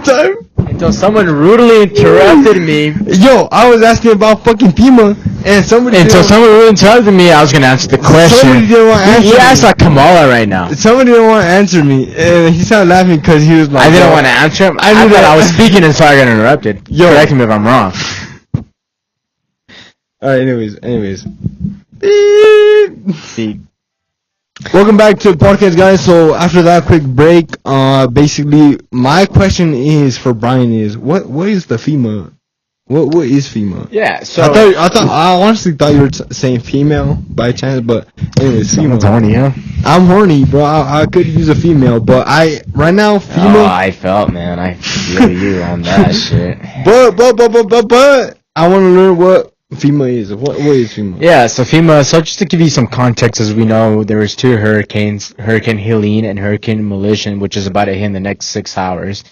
Time. Until someone rudely interrupted me. Yo, I was asking about fucking FEMA, and somebody. Until someone rudely interrupted me, I was gonna answer the question. Somebody didn't want to answer. He asked me. like Kamala right now. Somebody didn't want to answer me, and he started laughing because he was like, I didn't yo, want to answer him. I I knew thought that- I was speaking and so I got interrupted. Yo. Correct me if I'm wrong. Alright, anyways. See, Welcome back to the podcast, guys. So after that quick break, basically my question is for Brian is what is the FEMA? What is FEMA? yeah. So I honestly thought you were saying female by chance, but anyways, someone's FEMA. horny, huh? I'm horny, bro. I could use a female, but right now Oh, female. I felt, man. I feel you on that shit. But I want to learn what FEMA is. What is FEMA? Yeah, so FEMA, so just to give you some context, as we know, there was 2 hurricanes, Hurricane Helene and Hurricane Militia, which is about to hit in the next 6 hours.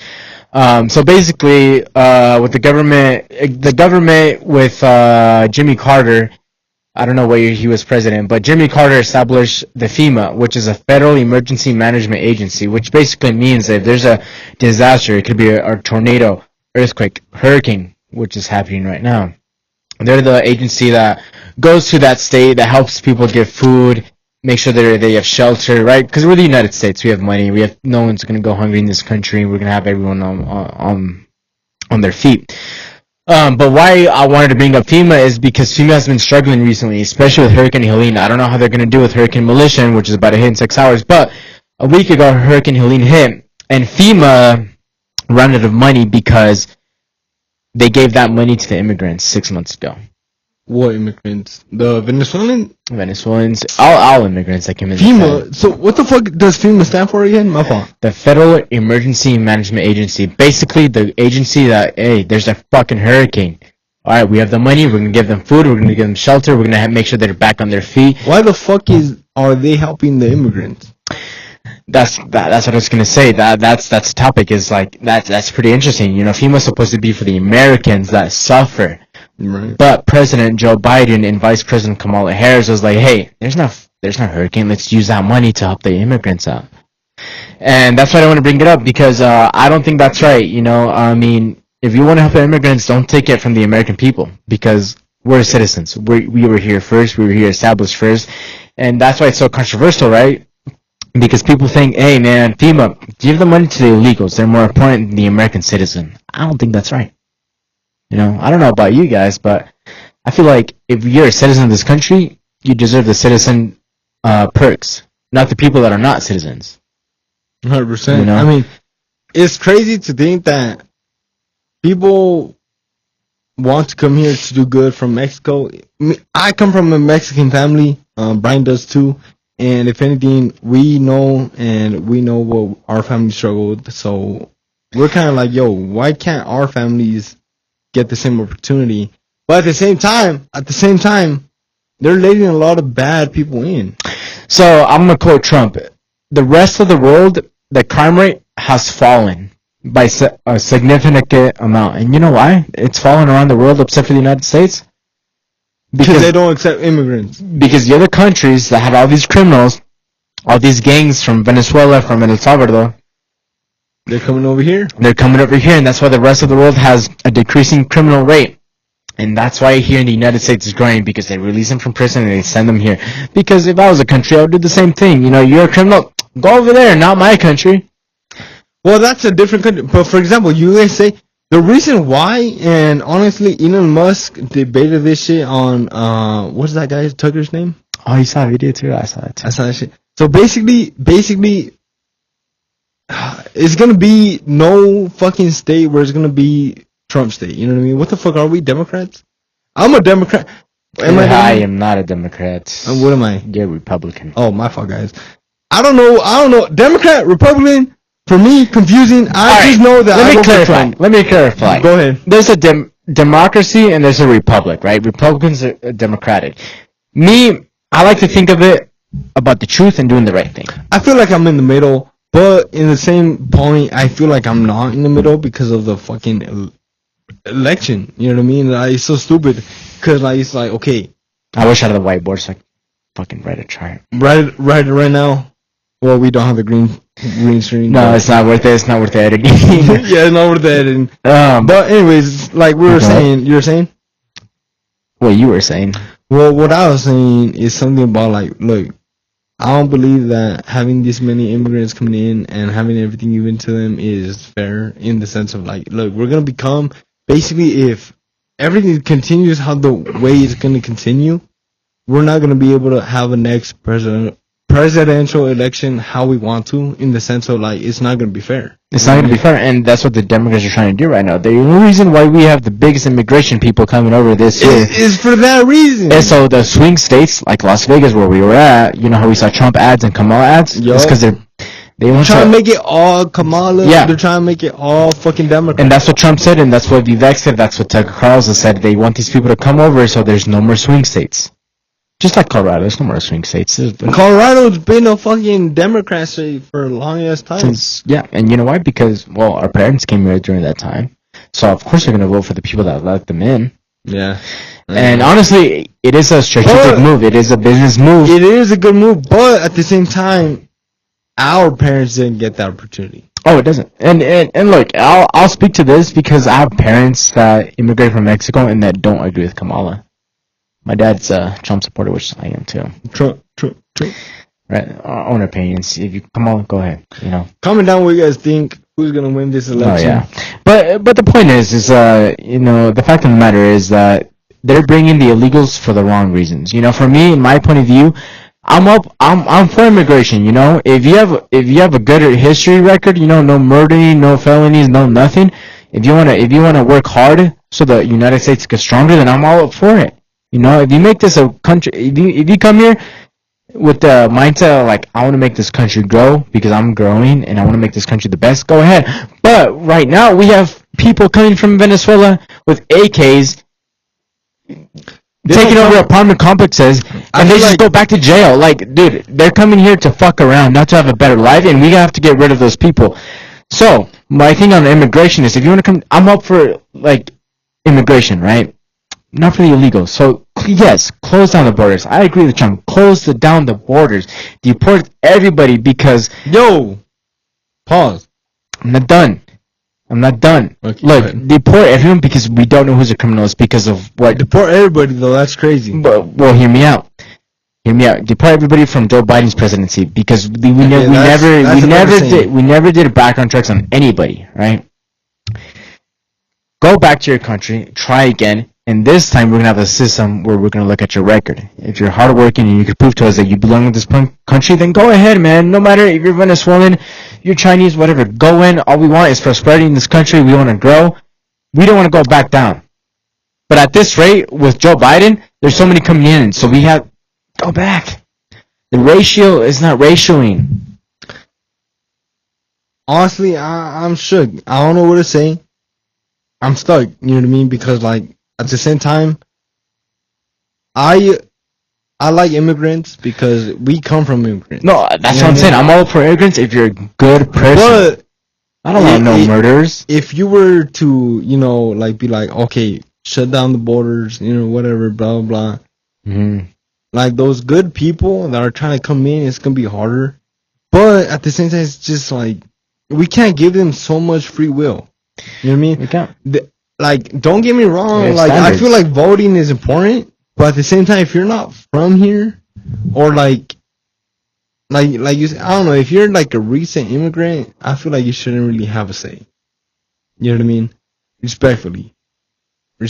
So basically, with the government with Jimmy Carter, I don't know what year he was president, but Jimmy Carter established the FEMA, which is a Federal Emergency Management Agency, which basically means that if there's a disaster, it could be a tornado, earthquake, hurricane, which is happening right now. They're the agency that goes to that state, that helps people get food, make sure they have shelter, right? Because we're the United States, we have money, no one's gonna go hungry in this country. We're gonna have everyone on their feet. But why I wanted to bring up FEMA is because FEMA has been struggling recently, especially with Hurricane Helene. I don't know how they're gonna do with Hurricane Militia, which is about to hit in 6 hours. But a week ago, Hurricane Helene hit, and FEMA ran out of money because they gave that money to the immigrants 6 months ago. What immigrants? The Venezuelan? Venezuelans, all immigrants that came in. FEMA. So what the fuck does FEMA stand for again? My fault. The Federal Emergency Management Agency. Basically, the agency that, hey, there's a fucking hurricane. All right, we have the money. We're gonna give them food. We're gonna give them shelter. We're gonna make sure they're back on their feet. Why the fuck are they helping the immigrants? That's what I was gonna say. That's the topic. Is like that's pretty interesting. You know, FEMA's supposed to be for the Americans that suffer. Right. But President Joe Biden and Vice President Kamala Harris was like, hey, there's no hurricane. Let's use that money to help the immigrants out. And that's why I want to bring it up, because I don't think that's right. You know, I mean, if you want to help the immigrants, don't take it from the American people, because we're citizens. We were here first. We were here established first. And that's why it's so controversial, right? Because people think, hey, man, FEMA, give the money to the illegals. They're more important than the American citizen. I don't think that's right. You know, I don't know about you guys, but I feel like if you're a citizen of this country, you deserve the citizen perks, not the people that are not citizens. 100%. You know? I mean, it's crazy to think that people want to come here to do good from Mexico. I come from a Mexican family. Brian does too. And if anything, we know what our family struggled. So we're kind of like, yo, why can't our families get the same opportunity? But at the same time, they're letting a lot of bad people in. So I'm gonna quote Trump: "The rest of the world, the crime rate has fallen by a significant amount." And you know why? It's fallen around the world except for the United States. Because they don't accept immigrants. Because the other countries that had all these criminals, all these gangs from Venezuela, from El Salvador, they're coming over here. They're coming over here, and that's why the rest of the world has a decreasing criminal rate. And that's why here in the United States is growing, because they release them from prison and they send them here. Because if I was a country, I would do the same thing. You know, you're a criminal, go over there, not my country. Well, that's a different country. But for example, USA, the reason why, and honestly, Elon Musk debated this shit on, what's that guy's Tucker's name? Oh, you saw a video too? I saw it too. I saw that shit. So basically, it's gonna be no fucking state where it's gonna be Trump state. You know what I mean? What the fuck are we, Democrats? I'm a Democrat. I am not a Democrat. And what am I? You're a Republican. Oh, my fault, guys. I don't know. Democrat, Republican, for me, confusing. I just know that Let me clarify. Go ahead. There's a democracy and there's a republic, right? Republicans are democratic. Me, I like to think of it about the truth and doing the right thing. I feel like I'm in the middle, but in the same point, I feel like I'm not in the middle because of the fucking election. You know what I mean? Like, it's so stupid. Because like, it's like, okay. I wish I had the whiteboard so I could fucking write a chart. Right now. Well, we don't have the green screen. No, it's not worth it. It's not worth the editing. Yeah, it's not worth the editing. But anyways, like we were saying, you were saying? What you were saying. Well, what I was saying is something about like, look, I don't believe that having this many immigrants coming in and having everything given to them is fair, in the sense of like, look, we're going to become, basically, if everything continues how the way it's going to continue, we're not going to be able to have a next presidential election how we want to, in the sense of like, it's not going to be fair. It's not going to be fair, and that's what the Democrats are trying to do right now. The only reason why we have the biggest immigration people coming over this year is for that reason. And so the swing states, like Las Vegas, where we were at, you know how we saw Trump ads and Kamala ads? Yep. It's because they want to make it all Kamala. Yeah. They're trying to make it all fucking Democrats. And that's what Trump said, and that's what Vivek said, that's what Tucker Carlson said. They want these people to come over so there's no more swing states. Just like Colorado, there's no more swing states. Colorado's been a fucking Democrat state for a long ass time. Yeah, and you know why? Because, well, our parents came here during that time. So, of course, they're going to vote for the people that let them in. Yeah. And honestly, it is a strategic move. It is a business move. It is a good move, but at the same time, our parents didn't get that opportunity. Oh, it doesn't. And look, I'll speak to this because I have parents that immigrated from Mexico and that don't agree with Kamala. My dad's a Trump supporter, which I am too. Trump. Right, our own opinions. If you come on, go ahead. You know, comment down what you guys think. Who's gonna win this election? Oh yeah, but the point is you know, the fact of the matter is that they're bringing the illegals for the wrong reasons. You know, for me, in my point of view, I'm for immigration. You know, if you have a good history record, you know, no murdering, no felonies, no nothing. If you wanna work hard so the United States gets stronger, then I'm all up for it. You know, if you make this a country, if you come here with the mindset of like, I want to make this country grow because I'm growing and I want to make this country the best, go ahead. But right now we have people coming from Venezuela with AKs taking over apartment complexes and they just go back to jail. Like, dude, they're coming here to fuck around, not to have a better life, and we have to get rid of those people. So, my thing on immigration is if you want to come, I'm up for, like, immigration, right? Not for the illegals. So, yes, close down the borders. I agree with Trump. Down the borders. Deport everybody because... Yo! Pause. I'm not done. Okay, Look, deport everyone because we don't know who's a criminal. It's because of what... Deport everybody, though. That's crazy. But, well, hear me out. Deport everybody from Joe Biden's presidency because we never did background checks on anybody, right? Go back to your country, try again, and this time we're gonna have a system where we're gonna look at your record. If you're hardworking and you can prove to us that you belong with this country, then go ahead, man. No matter if you're Venezuelan, you're Chinese, whatever, go in. All we want is prosperity in this country. We want to grow. We don't want to go back down. But at this rate, with Joe Biden, there's so many coming in, so we have go back. The ratio is not ratioing. Honestly, I'm shook. I don't know what to say. I'm stuck. You know what I mean? Because like at the same time, I like immigrants because we come from immigrants. No, that's what I'm saying. I'm all for immigrants if you're a good person. But I don't want no murderers. If you were to, like be like, okay, shut down the borders, whatever, blah blah blah. Mm-hmm. Like those good people that are trying to come in, it's gonna be harder. But at the same time, it's just like we can't give them so much free will. You know what I mean? We can't. Don't get me wrong. Like, standards. I feel like voting is important, but at the same time, if you're not from here, or like you said, I don't know, if you're like a recent immigrant, I feel like you shouldn't really have a say. You know what I mean? Respectfully. You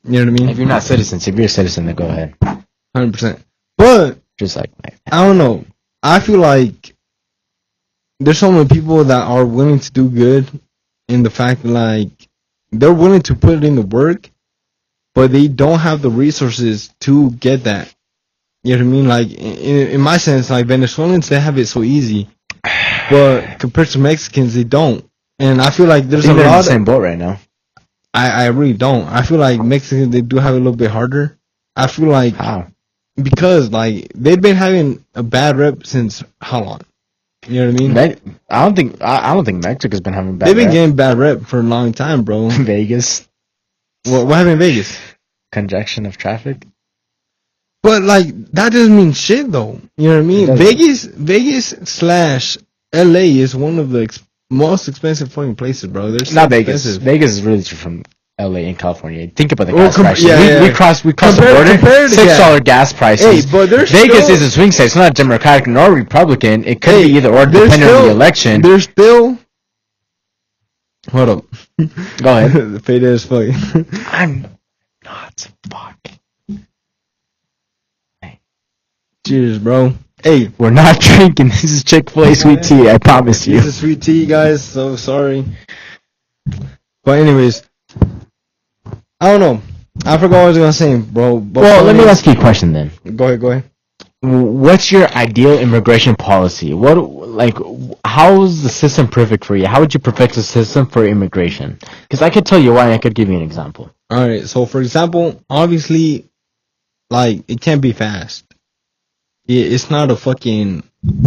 know what I mean? If you're not citizens, if you're a citizen, then go ahead. 100%. But just like I don't know. I feel like there's so many people that are willing to do good in the fact that like they're willing to put in the work, but they don't have the resources to get that. You know what I mean? Like in my sense, like Venezuelans, they have it so easy, but compared to Mexicans, they don't. And I feel like there's a lot in the same boat right now. I really don't. I feel like Mexicans, they do have it a little bit harder. I feel like because like they've been having a bad rep since how long? You know what I mean? I don't think Mexico's been having bad. They've been getting bad rep for a long time, bro. Vegas. What happened in Vegas? Congestion of traffic. But like that doesn't mean shit though. You know what I mean? Vegas / LA is one of the most expensive fucking places, bro. They're so not Vegas. expensive. Vegas is really from LA and California. Think about the gas prices. Yeah, we crossed the border. $6 gas prices. Hey, but Vegas is a swing state. It's not Democratic nor Republican. It could be either or depending on the election. There's still. Hold up. Go ahead. The fade is fucking. I'm not fucking. Cheers, bro. Hey, we're not drinking. This is Chick-fil-A sweet tea. I promise you. This is sweet tea, guys. So sorry. But anyways, I don't know. I forgot what I was gonna say, bro. But well, let me ask you a question then. Go ahead. What's your ideal immigration policy? How is the system perfect for you? How would you perfect the system for immigration? Because I could tell you why. I could give you an example. All right. So, for example, obviously, like it can't be fast. It's not a fucking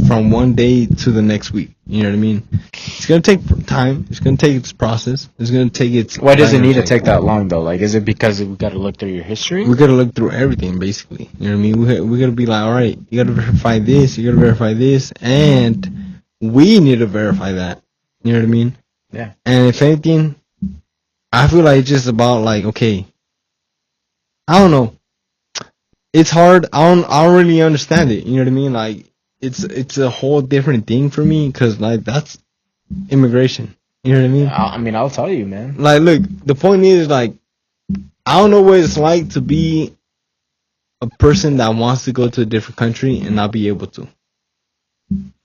from one day to the next week. You know what I mean? It's gonna take time. It's gonna take its process. It's gonna take its. Why does it need to take that long though? Like, is it because we got to look through your history? We gotta look through everything, basically. You know what I mean? We gotta be like, all right, you gotta verify this, you gotta verify this, and we need to verify that. You know what I mean? Yeah. And if anything, I feel like it's just about like, okay, I don't know. It's hard. I don't really understand it. You know what I mean? Like it's a whole different thing for me because like that's immigration. You know what I mean? I'll tell you, man. Like, look, the point is like I don't know what it's like to be a person that wants to go to a different country and not be able to.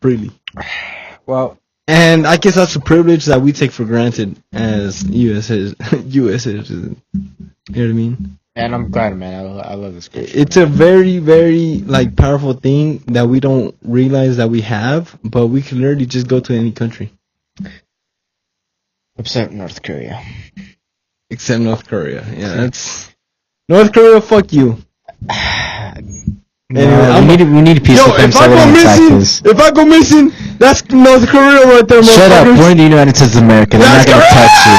Really. Well, and I guess that's a privilege that we take for granted as U.S. citizens. You know what I mean? And I'm glad, man. I love this country. It's a very, very like powerful thing that we don't realize that we have, but we can literally just go to any country Except North Korea. except North Korea. Yeah, that's North Korea. Fuck you. Anyway, we need peace with them if so I they go don't attack missing, us. if I go missing, that's North Korea right there. Shut up. We're in the United States of America. They're not That's gonna touch you.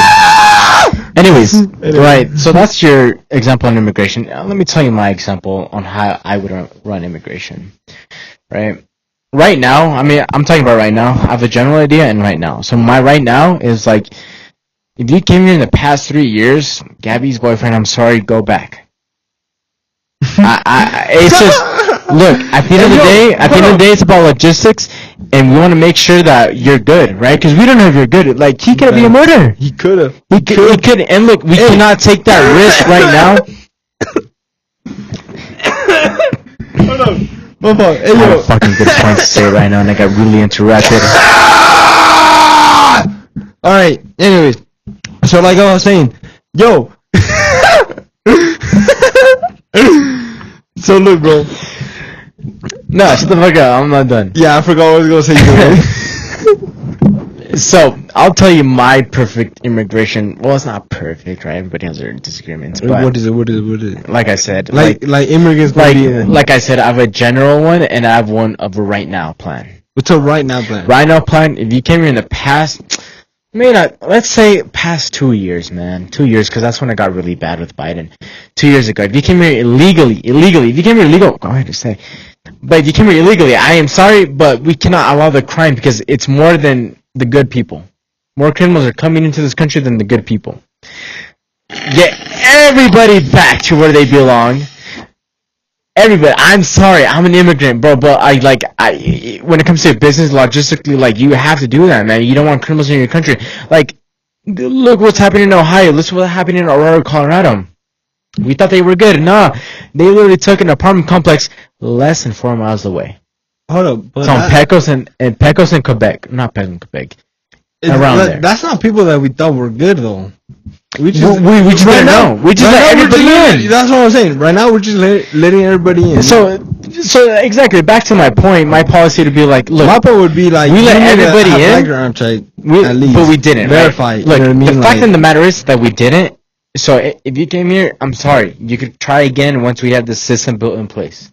Anyways, Anyway. right. So that's your example on immigration. Now, let me tell you my example on how I would run immigration. Right. Right now, I mean, I'm talking about right now. I have a general idea and right now. So my right now is like, if you came here in the past 3 years, Gabby's boyfriend, I'm sorry, go back. It's just, look, at the end of the day, it's about logistics, and we want to make sure that you're good, right? Because we don't know if you're good. Like, he could be a murderer. He could have. He could, and look, we cannot take that risk right now. Hold on. Hold on. Hey, I have yo. a fucking good point to say right now, and I got really interrupted. Alright, anyways. So, like I was saying, yo. So, look, bro. No, shut the fuck up. I'm not done. Yeah, I forgot what I was going to say. So, I'll tell you my perfect immigration. Well, it's not perfect, right? Everybody has their disagreements. But What is it? like I said, Like immigrants. like I said, I have a general one and I have one of a right now plan. What's a right now plan? Right now plan, if you came here in the past, let's say past 2 years, man. 2 years, because that's when it got really bad with Biden. 2 years ago. If you came here illegally, if you came here illegal, go ahead and say. But if you came here illegally, I am sorry, but we cannot allow the crime because it's more than the good people. More criminals are coming into this country than the good people. Get everybody back to where they belong. Everybody, I'm sorry, I'm an immigrant, bro, but when it comes to business, logistically, like, you have to do that, man. You don't want criminals in your country. Like, look what's happening in Ohio. Listen what's happening in Aurora, Colorado. We thought they were good. Nah, they literally took an apartment complex less than 4 miles away. Hold up. But It's on Pecos and Quebec. Not Pecos and Quebec. Around there. That's not people that we thought were good, though. We just didn't know. We just let everybody in. That's what I'm saying. Right now, we're just letting everybody in. So exactly. Back to my point. My policy to be like, look, my point would be like, we let everybody in, background check, at least, but we didn't verify. Right? Look, you know what I mean? The fact of the matter is that we didn't. So if you came here, I'm sorry. You could try again once we have the system built in place.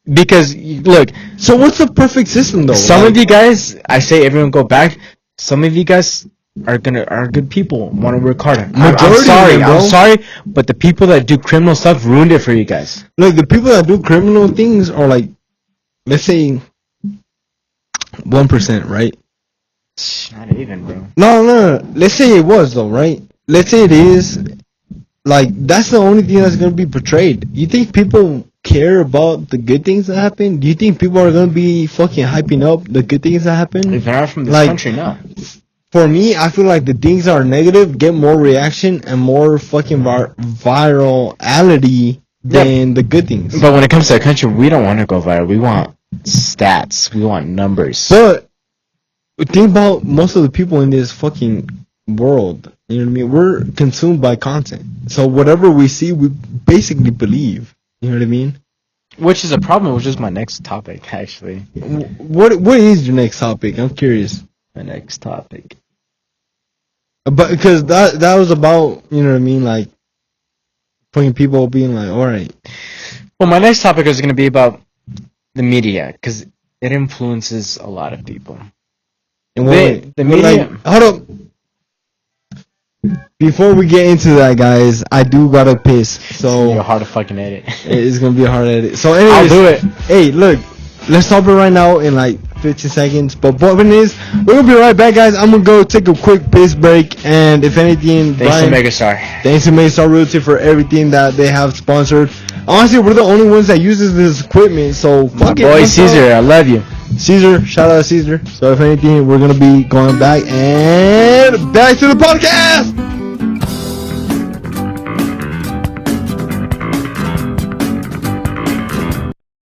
Because look, so what's the perfect system though? Some of you guys, I say everyone go back. Some of you guys are good people, want to work hard. I'm sorry, but the people that do criminal stuff ruined it for you guys. Look, the people that do criminal things are like, let's say, 1%, right? Not even, bro. No. Let's say it was though, right? Let's say it is. Like, that's the only thing that's gonna be portrayed. You think people care about the good things that happen? Do you think people are gonna be fucking hyping up the good things that happen? If they're not from this country, no. For me, I feel like the things that are negative get more reaction and more fucking virality than the good things. But when it comes to a country, we don't want to go viral. We want stats. We want numbers. But think about most of the people in this fucking world. You know what I mean? We're consumed by content. So whatever we see, we basically believe. You know what I mean? Which is a problem, which is my next topic, actually. What is your next topic? I'm curious. My next topic. But because that was about, you know what I mean, like fucking people being like, all right. Well, my next topic is going to be about the media because it influences a lot of people. And the media. Like, hold up. Before we get into that, guys, I do gotta piss. So you're hard to fucking edit. It's gonna be a hard edit. So anyways, I'll do it. Hey, look, let's stop it right now in like 15 seconds. But what it is, we're gonna be right back, guys. I'm gonna go take a quick piss break, and if anything, thanks to Megastar. Thanks to Megastar Realty for everything that they have sponsored. Honestly, we're the only ones that uses this equipment. So fuck it. Boy, Caesar, I love you. Caesar, shout out Caesar. So if anything, we're gonna be going back to the podcast.